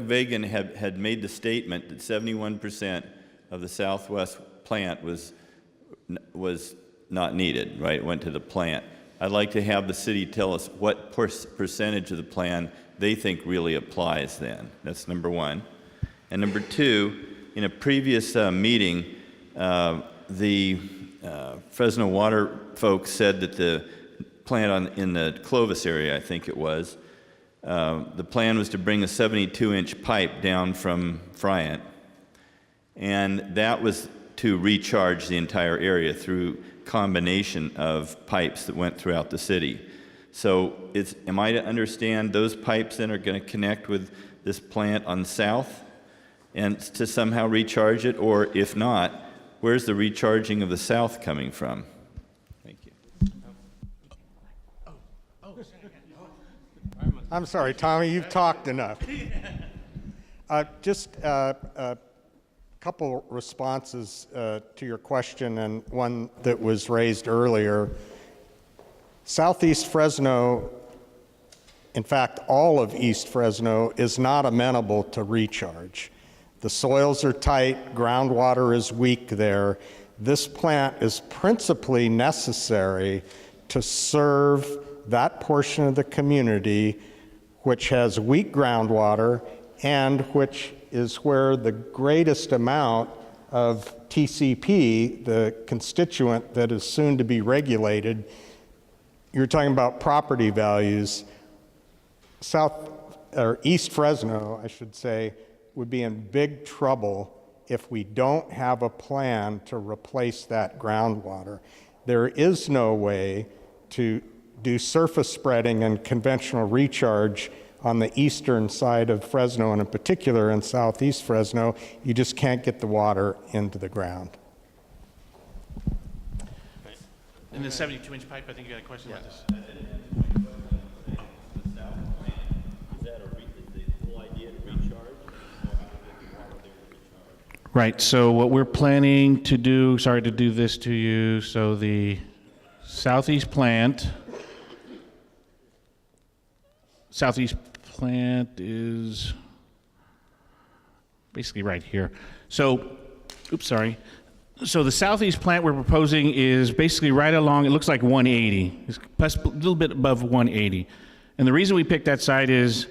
Vagan had made the statement that 71% of the Southwest plant was not needed, right? It went to the plant. I'd like to have the city tell us what percentage of the plan they think really applies then. That's number one. And number two, in a previous meeting, the Fresno water folks said that the plant in the Clovis area, I think it was, the plan was to bring a 72-inch pipe down from Friant, and that was to recharge the entire area through combination of pipes that went throughout the city. So am I to understand those pipes then are going to connect with this plant on south and to somehow recharge it? Or if not, where's the recharging of the south coming from? Thank you. I'm sorry, Tommy, you've talked enough. Just a couple responses to your question and one that was raised earlier. Southeast Fresno, in fact, all of East Fresno, is not amenable to recharge. The soils are tight, groundwater is weak there. This plant is principally necessary to serve that portion of the community which has weak groundwater and which is where the greatest amount of TCP, the constituent that is soon to be regulated, you're talking about property values. East Fresno, I should say, would be in big trouble if we don't have a plan to replace that groundwater. There is no way to do surface spreading and conventional recharge on the eastern side of Fresno, and in particular in southeast Fresno. You just can't get the water into the ground. And the 72-inch pipe, I think you got a question about this. Right, so what we're planning to do, sorry to do this to you, so the southeast plant is basically right here. So, oops, sorry. So the southeast plant we're proposing is basically right along, it looks like 180. It's plus a little bit above 180. And the reason we picked that site is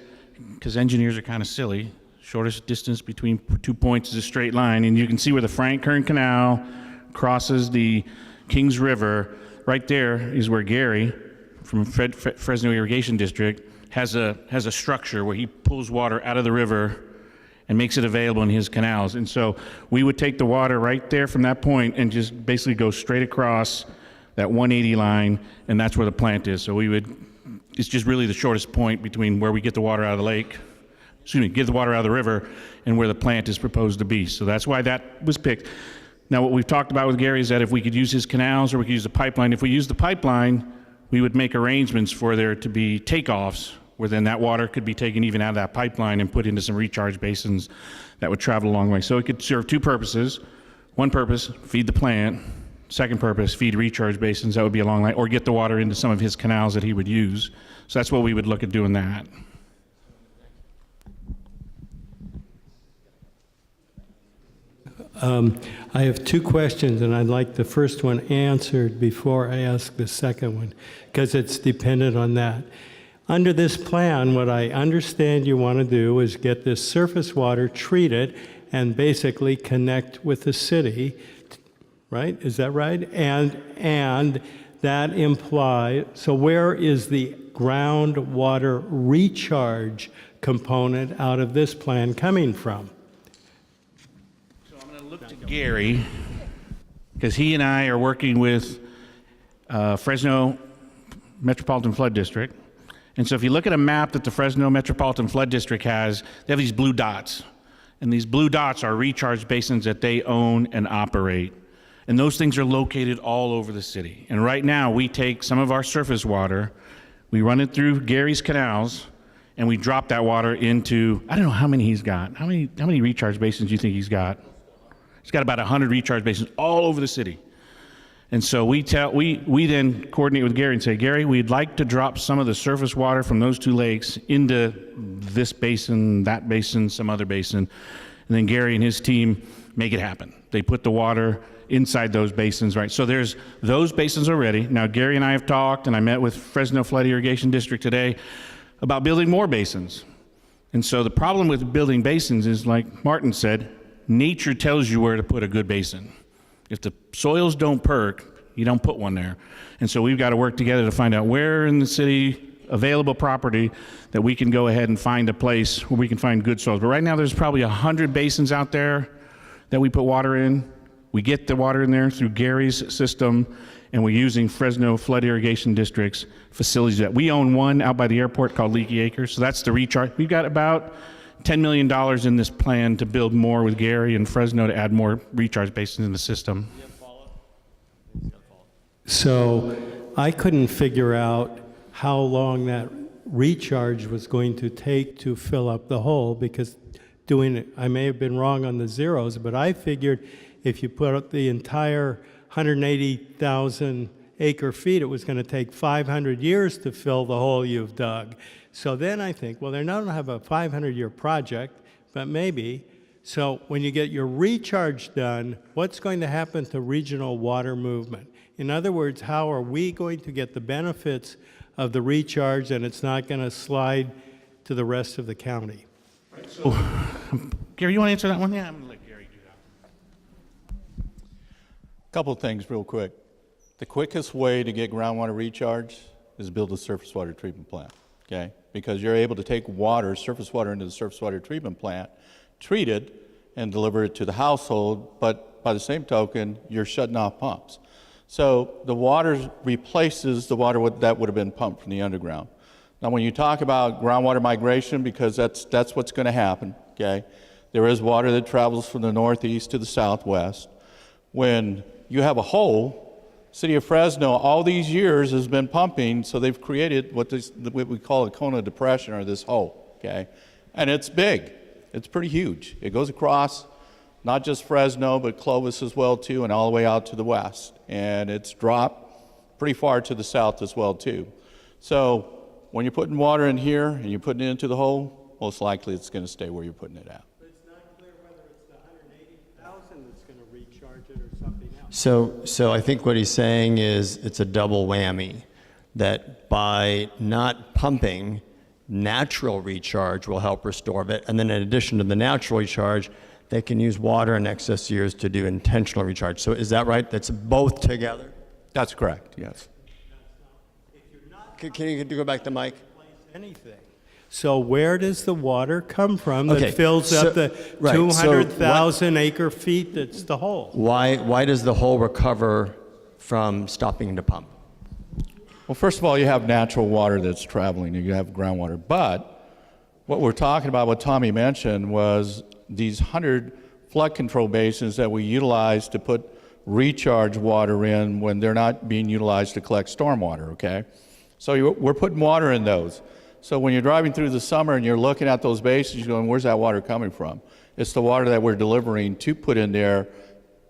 because engineers are kind of silly. Shortest distance between 2 points is a straight line, and you can see where the Frank Kern Canal crosses the Kings River. Right there is where Gary from Fresno Irrigation District has a structure where he pulls water out of the river and makes it available in his canals. And so we would take the water right there from that point and just basically go straight across that 180 line, and that's where the plant is. So it's just really the shortest point between where we get the water out of the lake, get the water out of the river, and where the plant is proposed to be. So that's why that was picked. Now what we've talked about with Gary is that if we could use his canals or we could use the pipeline, if we use the pipeline, we would make arrangements for there to be takeoffs where then that water could be taken even out of that pipeline and put into some recharge basins that would travel a long way. So it could serve two purposes. One purpose, feed the plant. Second purpose, feed recharge basins. That would be a long line, or get the water into some of his canals that he would use. So that's what we would look at doing that. I have two questions, and I'd like the first one answered before I ask the second one, because it's dependent on that. Under this plan, what I understand you want to do is get this surface water treated and basically connect with the city, right? Is that right? And that implies, so where is the groundwater recharge component out of this plan coming from? Gary, because he and I are working with Fresno Metropolitan Flood District. And so if you look at a map that the Fresno Metropolitan Flood District has, they have these blue dots. And these blue dots are recharge basins that they own and operate. And those things are located all over the city. And right now we take some of our surface water, we run it through Gary's canals, and we drop that water into, I don't know how many he's got. How many recharge basins do you think he's got? He's got about 100 recharge basins all over the city. And so we then coordinate with Gary and say, Gary, we'd like to drop some of the surface water from those two lakes into this basin, that basin, some other basin. And then Gary and his team make it happen. They put the water inside those basins, right? So there's those basins already. Now, Gary and I have talked, and I met with Fresno Flood Irrigation District today about building more basins. And so the problem with building basins is, like Martin said, nature tells you where to put a good basin. If the soils don't perk, you don't put one there. And so we've got to work together to find out where in the city, available property, that we can go ahead and find a place where we can find good soils. But right now there's probably 100 basins out there that we put water in. We get the water in there through Gary's system, and we're using Fresno Flood Irrigation District's facilities. That we own one out by the airport called Leaky Acres, so that's the recharge. We've got about $10 million in this plan to build more with Gary and Fresno to add more recharge basins in the system. So I couldn't figure out how long that recharge was going to take to fill up the hole, because doing it, I may have been wrong on the zeros, but I figured if you put up the entire 180,000 acre feet, it was going to take 500 years to fill the hole you've dug. So then I think, well, they're not going to have a 500-year project, but maybe. So when you get your recharge done, what's going to happen to regional water movement? In other words, how are we going to get the benefits of the recharge, and it's not going to slide to the rest of the county? So, Gary, you want to answer that one? Yeah, I'm going to let Gary do that. Couple of things real quick. The quickest way to get groundwater recharge is build a surface water treatment plant, okay? Because you're able to take water, surface water, into the surface water treatment plant, treat it, and deliver it to the household, but by the same token, you're shutting off pumps. So the water replaces the water that would have been pumped from the underground. Now, when you talk about groundwater migration, because that's what's going to happen, okay? There is water that travels from the northeast to the southwest. When you have a hole, City of Fresno, all these years has been pumping, so they've created what we call a Kona depression, or this hole, okay? And it's big. It's pretty huge. It goes across not just Fresno, but Clovis as well, too, and all the way out to the west. And it's dropped pretty far to the south as well, too. So when you're putting water in here and you're putting it into the hole, most likely it's going to stay where you're putting it at. But it's not clear whether it's the 180,000 that's going to recharge it or something else. So I think what he's saying is it's a double whammy, that by not pumping, natural recharge will help restore it, and then in addition to the natural recharge, they can use water in excess years to do intentional recharge. So is that right? That's both together? That's correct, yes. Can you go back to Mike? Anything. So where does the water come from that Okay, fills so- up the right, so 200,000 acre feet that's the hole? Why does the hole recover from stopping to pump? Well, first of all, you have natural water that's traveling, you have groundwater. But what we're talking about, what Tommy mentioned, was these 100 flood control basins that we utilize to put recharge water in when they're not being utilized to collect stormwater, okay? So we're putting water in those. So when you're driving through the summer and you're looking at those basins, you're going, where's that water coming from? It's the water that we're delivering to put in there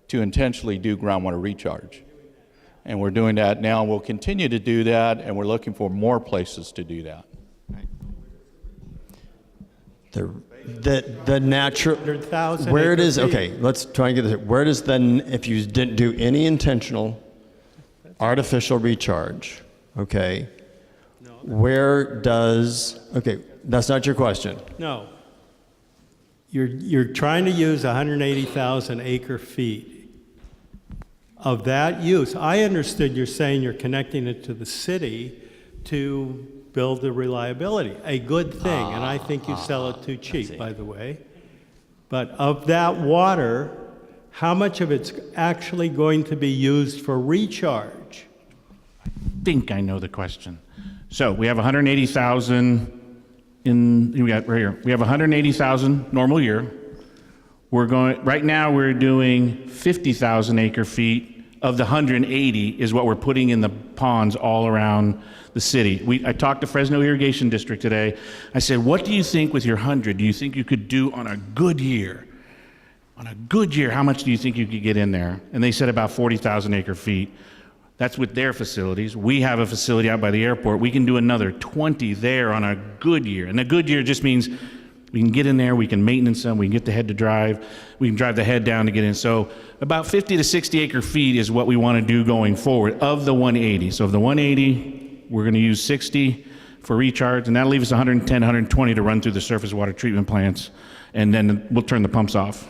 to intentionally do groundwater recharge. And we're doing that now. We'll continue to do that, and we're looking for more places to do that. The natural, where it is, okay, let's try and get this. Where does then, if you didn't do any intentional artificial recharge, okay, where does, okay, that's not your question. No. You're trying to use 180,000 acre feet. Of that use, I understood you're saying you're connecting it to the city to build the reliability, a good thing, and I think you sell it too cheap, by the way. But of that water, how much of it's actually going to be used for recharge? I think I know the question. So we have 180,000 we got right here. We have 180,000 normal year. Right now we're doing 50,000 acre feet of the 180 is what we're putting in the ponds all around the city. I talked to Fresno Irrigation District today. I said, what do you think with your 100? Do you think you could do on a good year? On a good year, how much do you think you could get in there? And they said about 40,000 acre feet. That's with their facilities. We have a facility out by the airport. We can do another 20 there on a good year. And a good year just means we can get in there, we can maintenance them, we can get the head to drive, we can drive the head down to get in. So about 50 to 60 acre feet is what we want to do going forward of the 180. So of the 180, we're going to use 60 for recharge, and that'll leave us 110, 120 to run through the surface water treatment plants, and then we'll turn the pumps off.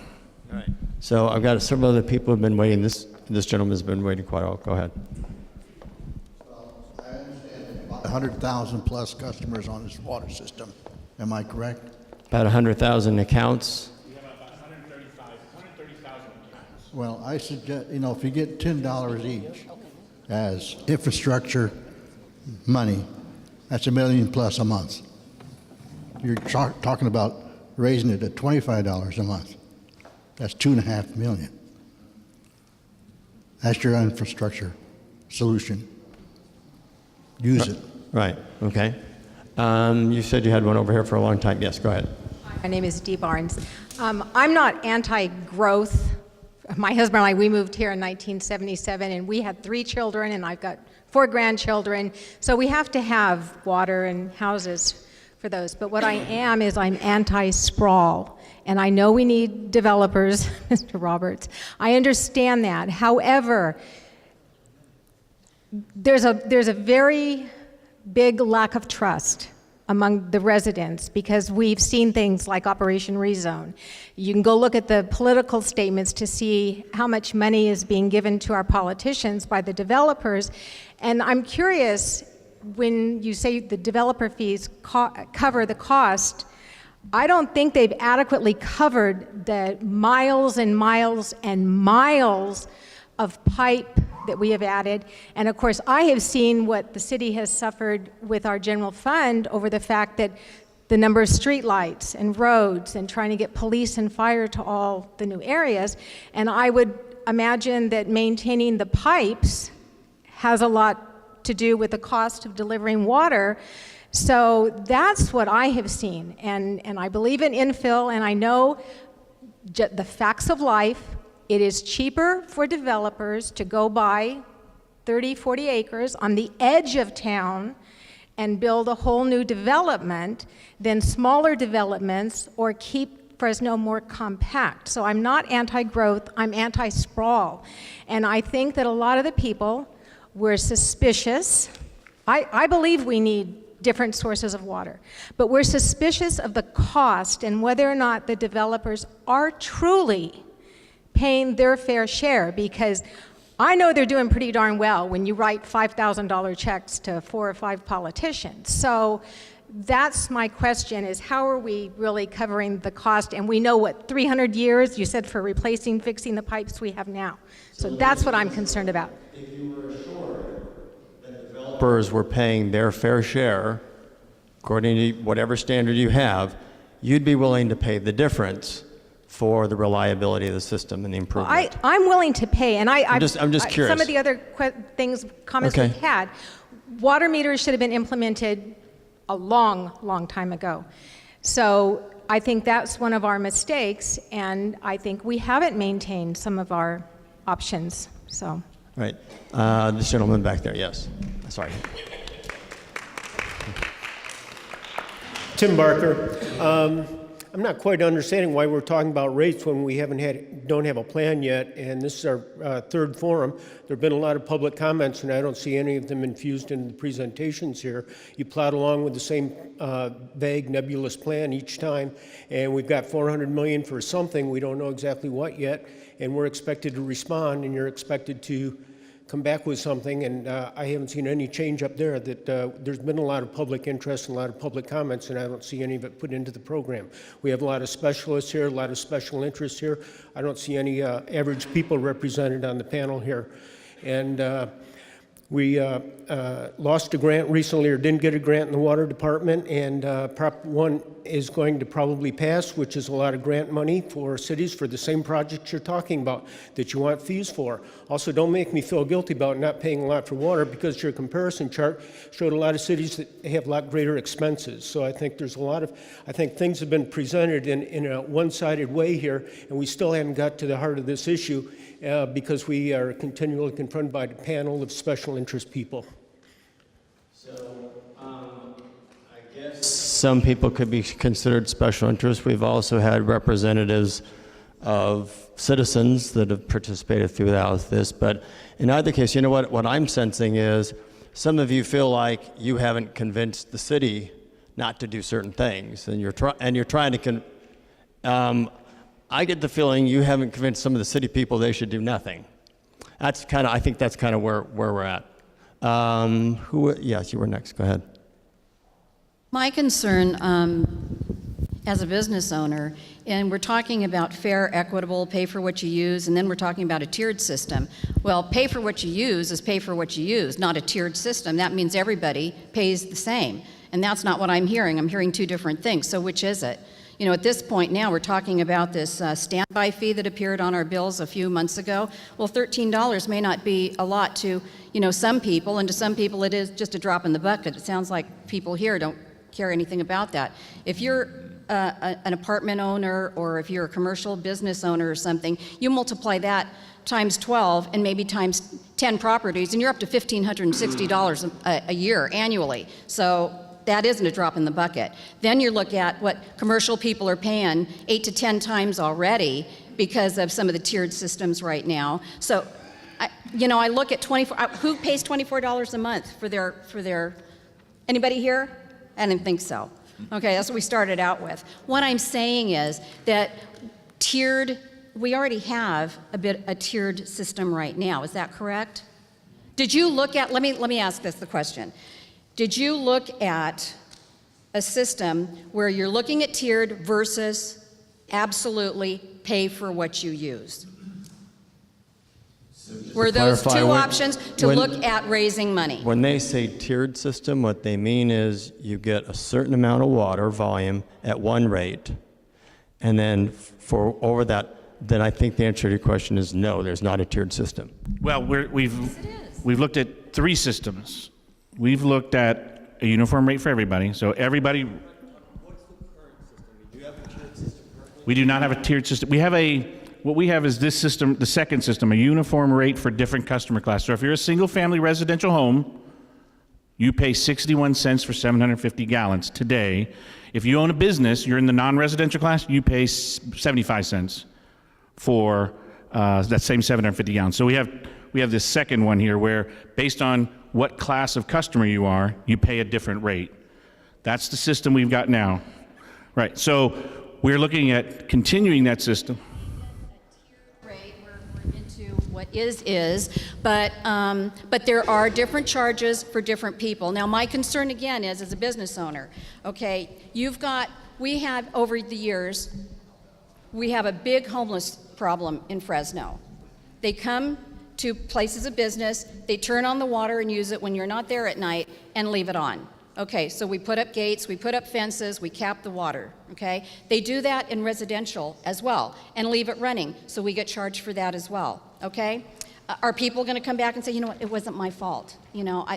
All right. So I've got several other people who have been waiting. This gentleman's been waiting quite a while. Go ahead. 100,000 plus customers on this water system. Am I correct? About 100,000 accounts. We have about 130,000 accounts. Well, I suggest, if you get $10 each as infrastructure money, that's $1 million plus a month. You're talking about raising it to $25 a month. That's $2.5 million. That's your infrastructure solution. Use it. Right. Okay. You said you had one over here for a long time. Yes, go ahead. My name is Dee Barnes. I'm not anti-growth. My husband and I, we moved here in 1977, and we had 3 children, and I've got 4 grandchildren. So we have to have water and houses for those. But what I am is I'm anti-sprawl. And I know we need developers, Mr. Roberts. I understand that. However, there's a very big lack of trust among the residents because we've seen things like Operation Rezone. You can go look at the political statements to see how much money is being given to our politicians by the developers. And I'm curious, when you say the developer fees cover the cost, I don't think they've adequately covered the miles and miles and miles of pipe that we have added. And of course, I have seen what the city has suffered with our general fund over the fact that the number of streetlights and roads and trying to get police and fire to all the new areas. And I would imagine that maintaining the pipes has a lot to do with the cost of delivering water. So that's what I have seen, and I believe in infill, and I know the facts of life. It is cheaper for developers to go buy 30, 40 acres on the edge of town and build a whole new development than smaller developments or keep Fresno more compact. So I'm not anti-growth, I'm anti-sprawl. And I think that a lot of the people were suspicious. I believe we need different sources of water. But we're suspicious of the cost and whether or not the developers are truly paying their fair share, because I know they're doing pretty darn well when you write $5,000 checks to 4 or 5 politicians. So that's my question, is how are we really covering the cost? And we know what, 300 years, you said, for replacing, fixing the pipes we have now. So that's what I'm concerned about. If you were assured that developers were paying their fair share, according to whatever standard you have, you'd be willing to pay the difference for the reliability of the system and the improvement. Well, I'm willing to pay, and I'm just curious. Some of the other comments we've had, water meters should have been implemented a long, long time ago. So I think that's one of our mistakes, and I think we haven't maintained some of our options. So. Right. This gentleman back there, yes. Sorry. Tim Barker. I'm not quite understanding why we're talking about rates when we don't have a plan yet, and this is our third forum. There have been a lot of public comments, and I don't see any of them infused in the presentations here. You plod along with the same vague, nebulous plan each time, and we've got $400 million for something. We don't know exactly what yet, and we're expected to respond, and you're expected to come back with something, and I haven't seen any change up there. That there's been a lot of public interest and a lot of public comments, and I don't see any of it put into the program. We have a lot of specialists here, a lot of special interests here. I don't see any average people represented on the panel here. And We lost a grant recently, or didn't get a grant in the water department, and Prop 1 is going to probably pass, which is a lot of grant money for cities for the same projects you're talking about that you want fees for. Also, don't make me feel guilty about not paying a lot for water, because your comparison chart showed a lot of cities that have a lot greater expenses. So I think there's a lot of, I think things have been presented in a one-sided way here, and we still haven't got to the heart of this issue because we are continually confronted by a panel of special interest people. Some people could be considered special interest. We've also had representatives of citizens that have participated throughout this. But in either case, you know what I'm sensing is some of you feel like you haven't convinced the city not to do certain things, and you're trying to. I get the feeling you haven't convinced some of the city people they should do nothing. That's kind of. I think that's kind of where we're at. Yes, you were next. Go ahead. My concern as a business owner, and we're talking about fair, equitable, pay for what you use, and then we're talking about a tiered system. Well, pay for what you use is pay for what you use, not a tiered system. That means everybody pays the same, and that's not what I'm hearing. I'm hearing two different things, so which is it? You know, at this point now, we're talking about this standby fee that appeared on our bills a few months ago. Well, $13 may not be a lot to, you know, some people, and to some people it is just a drop in the bucket. It sounds like people here don't care anything about that. If you're an apartment owner, or if you're a commercial business owner or something, you multiply that times 12 and maybe times 10 properties, and you're up to $1,560 a year annually. So that isn't a drop in the bucket. Then you look at what commercial people are paying 8 to 10 times already because of some of the tiered systems right now. So, I look at who pays $24 a month for their, anybody here? I didn't think so. Okay, that's what we started out with. What I'm saying is that we already have a tiered system right now. Is that correct? Did you look at, let me ask the question. Did you look at a system where you're looking at tiered versus absolutely pay for what you use? Were those two options to look at raising money? When they say tiered system, what they mean is you get a certain amount of water volume at one rate, and then for over that, then I think the answer to your question is no, there's not a tiered system. Well, we've looked at three systems. We've looked at a uniform rate for everybody, so everybody. What's the current system? Do you have a tiered system currently? We do not have a tiered system. What we have is this system, the second system, a uniform rate for different customer classes. So if you're a single-family residential home, you pay 61 cents for 750 gallons today. If you own a business, you're in the non-residential class, you pay 75 cents for that same 750 gallons. So we have this second one here where, based on what class of customer you are, you pay a different rate. That's the system we've got now. Right, so we're looking at continuing that system. What is, but there are different charges for different people. Now, my concern again is, as a business owner, okay, we have over the years, we have a big homeless problem in Fresno. They come to places of business, they turn on the water and use it when you're not there at night and leave it on. Okay, so we put up gates, we put up fences, we cap the water, okay? They do that in residential as well and leave it running, so we get charged for that as well, okay? Are people gonna come back and say, you know what, it wasn't my fault, you know,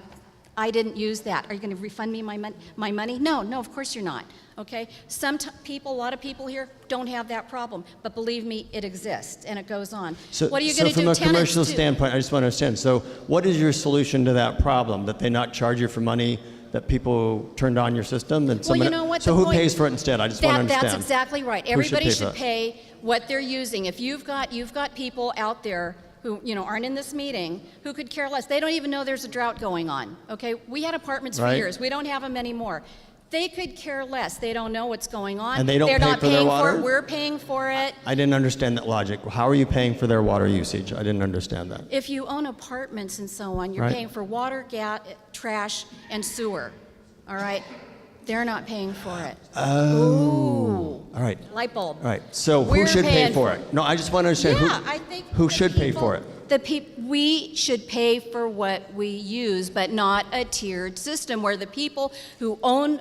I didn't use that. Are you gonna refund me my money? No, of course you're not, okay? A lot of people here don't have that problem, but believe me, it exists and it goes on. So, what are you gonna do? From a commercial standpoint, I just want to understand, so what is your solution to that problem, that they not charge you for money that people turned on your system? And well, you know what? So who pays for it instead? I just want to understand. That's exactly right. Everybody should pay what they're using. If you've got people out there who aren't in this meeting who could care less. They don't even know there's a drought going on. Okay, we had apartments for years. We don't have them anymore. They could care less. They don't know what's going on. And they don't pay for their water? We're paying for it. I didn't understand that logic. How are you paying for their water usage? I didn't understand that. If you own apartments and so on, you're paying for water, gas, trash, and sewer. All right? They're not paying for it. Oh. Ooh. All right. Light bulb. All right. So who should pay for it? No, I just want to understand I think who should pay for it. we should pay for what we use, but not a tiered system where the people who own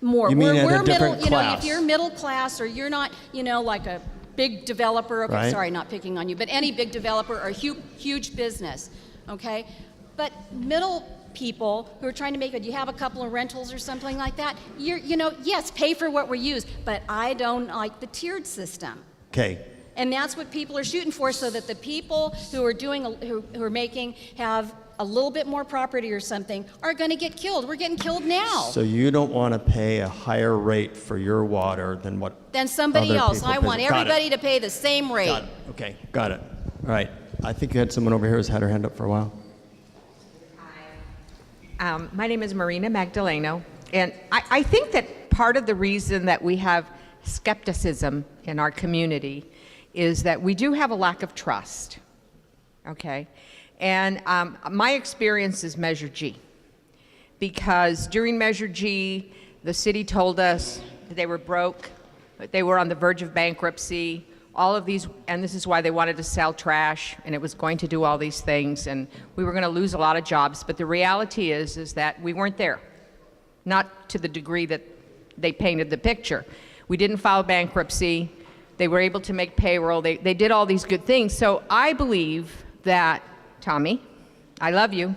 more. You mean at a we're middle, different class? if you're middle class or you're not, like a big developer, okay, Right. sorry, not picking on you, but any big developer or huge business, okay? But middle people who are trying to make it, you have a couple of rentals or something like that, yes, pay for what we use, but I don't like the tiered system. Okay. And that's what people are shooting for, so that the people who are making have a little bit more property or something are going to get killed. We're getting killed now. So you don't want to pay a higher rate for your water than what Than somebody other else. people I pay. want Got it. everybody to pay the same rate. Got it. Okay, got it. All right. I think you had someone over here who's had her hand up for a while. My name is Marina Magdaleno, and I think that part of the reason that we have skepticism in our community is that we do have a lack of trust, okay? And my experience is Measure G, because during Measure G, the city told us that they were broke, that they were on the verge of bankruptcy, all of these, and this is why they wanted to sell trash, and it was going to do all these things, and we were going to lose a lot of jobs. But the reality is that we weren't there, not to the degree that they painted the picture. We didn't file bankruptcy. They were able to make payroll. They did all these good things. So I believe that, Tommy, I love you,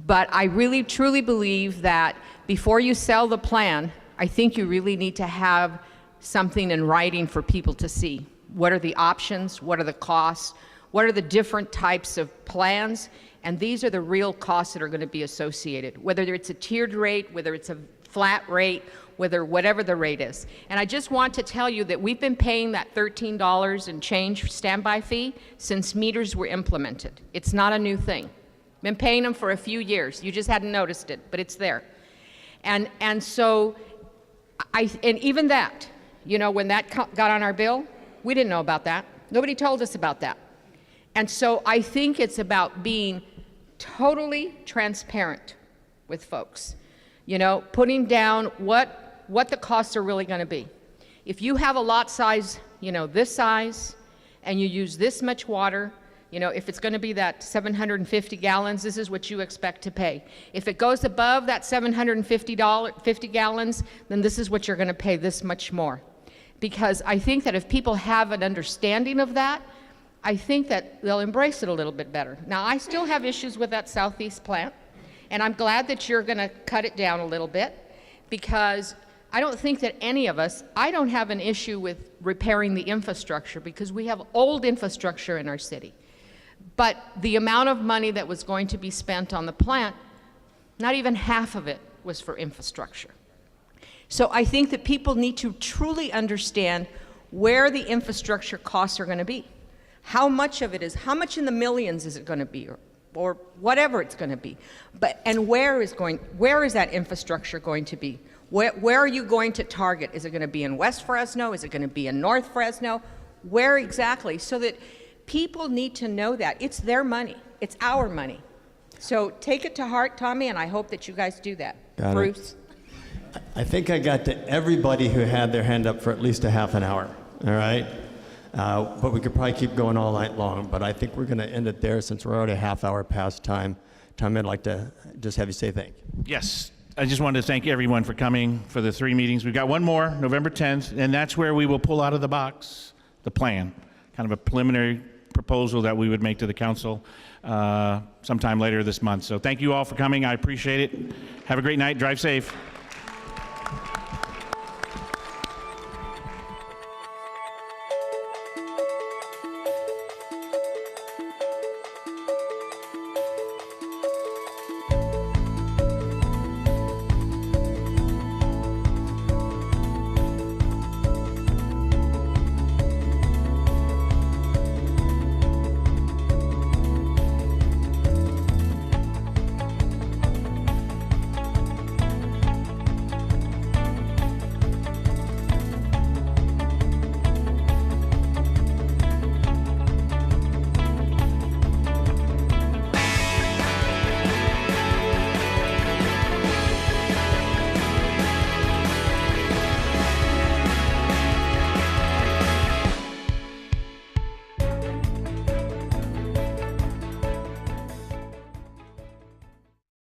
but I really truly believe that before you sell the plan, I think you really need to have something in writing for people to see. What are the options? What are the costs? What are the different types of plans? And these are the real costs that are going to be associated, whether it's a tiered rate, whether it's a flat rate, whatever the rate is. And I just want to tell you that we've been paying that $13 and change standby fee since meters were implemented. It's not a new thing. Been paying them for a few years. You just hadn't noticed it, but it's there. And so, and even that, when that got on our bill, we didn't know about that. Nobody told us about that. And so I think it's about being totally transparent with folks. Putting down what the costs are really going to be. If you have a lot size, this size, and you use this much water, if it's going to be that 750 gallons, this is what you expect to pay. If it goes above that 750 gallons, then this is what you're going to pay, this much more. Because I think that if people have an understanding of that, I think that they'll embrace it a little bit better. Now, I still have issues with that southeast plant, and I'm glad that you're going to cut it down a little bit, because I don't think that any of us, I don't have an issue with repairing the infrastructure, because we have old infrastructure in our city. But the amount of money that was going to be spent on the plant, not even half of it was for infrastructure. So I think that people need to truly understand where the infrastructure costs are going to be. How much of it is, how much in the millions is it going to be, or whatever it's going to be. And where is that infrastructure going to be? Where are you going to target? Is it going to be in West Fresno? Is it going to be in North Fresno? Where exactly? So that people need to know that. It's their money. It's our money. So take it to heart, Tommy, and I hope that you guys do that. Got it. Bruce? I think I got to everybody who had their hand up for at least a half an hour, all right? But we could probably keep going all night long, but I think we're going to end it there since we're already a half hour past time. Tom, I'd like to just have you say thank you. Yes, I just wanted to thank everyone for coming for the 3 meetings. We've got one more, November 10th, and that's where we will pull out of the box the plan, kind of a preliminary proposal that we would make to the council sometime later this month. So thank you all for coming. I appreciate it. Have a great night. Drive safe.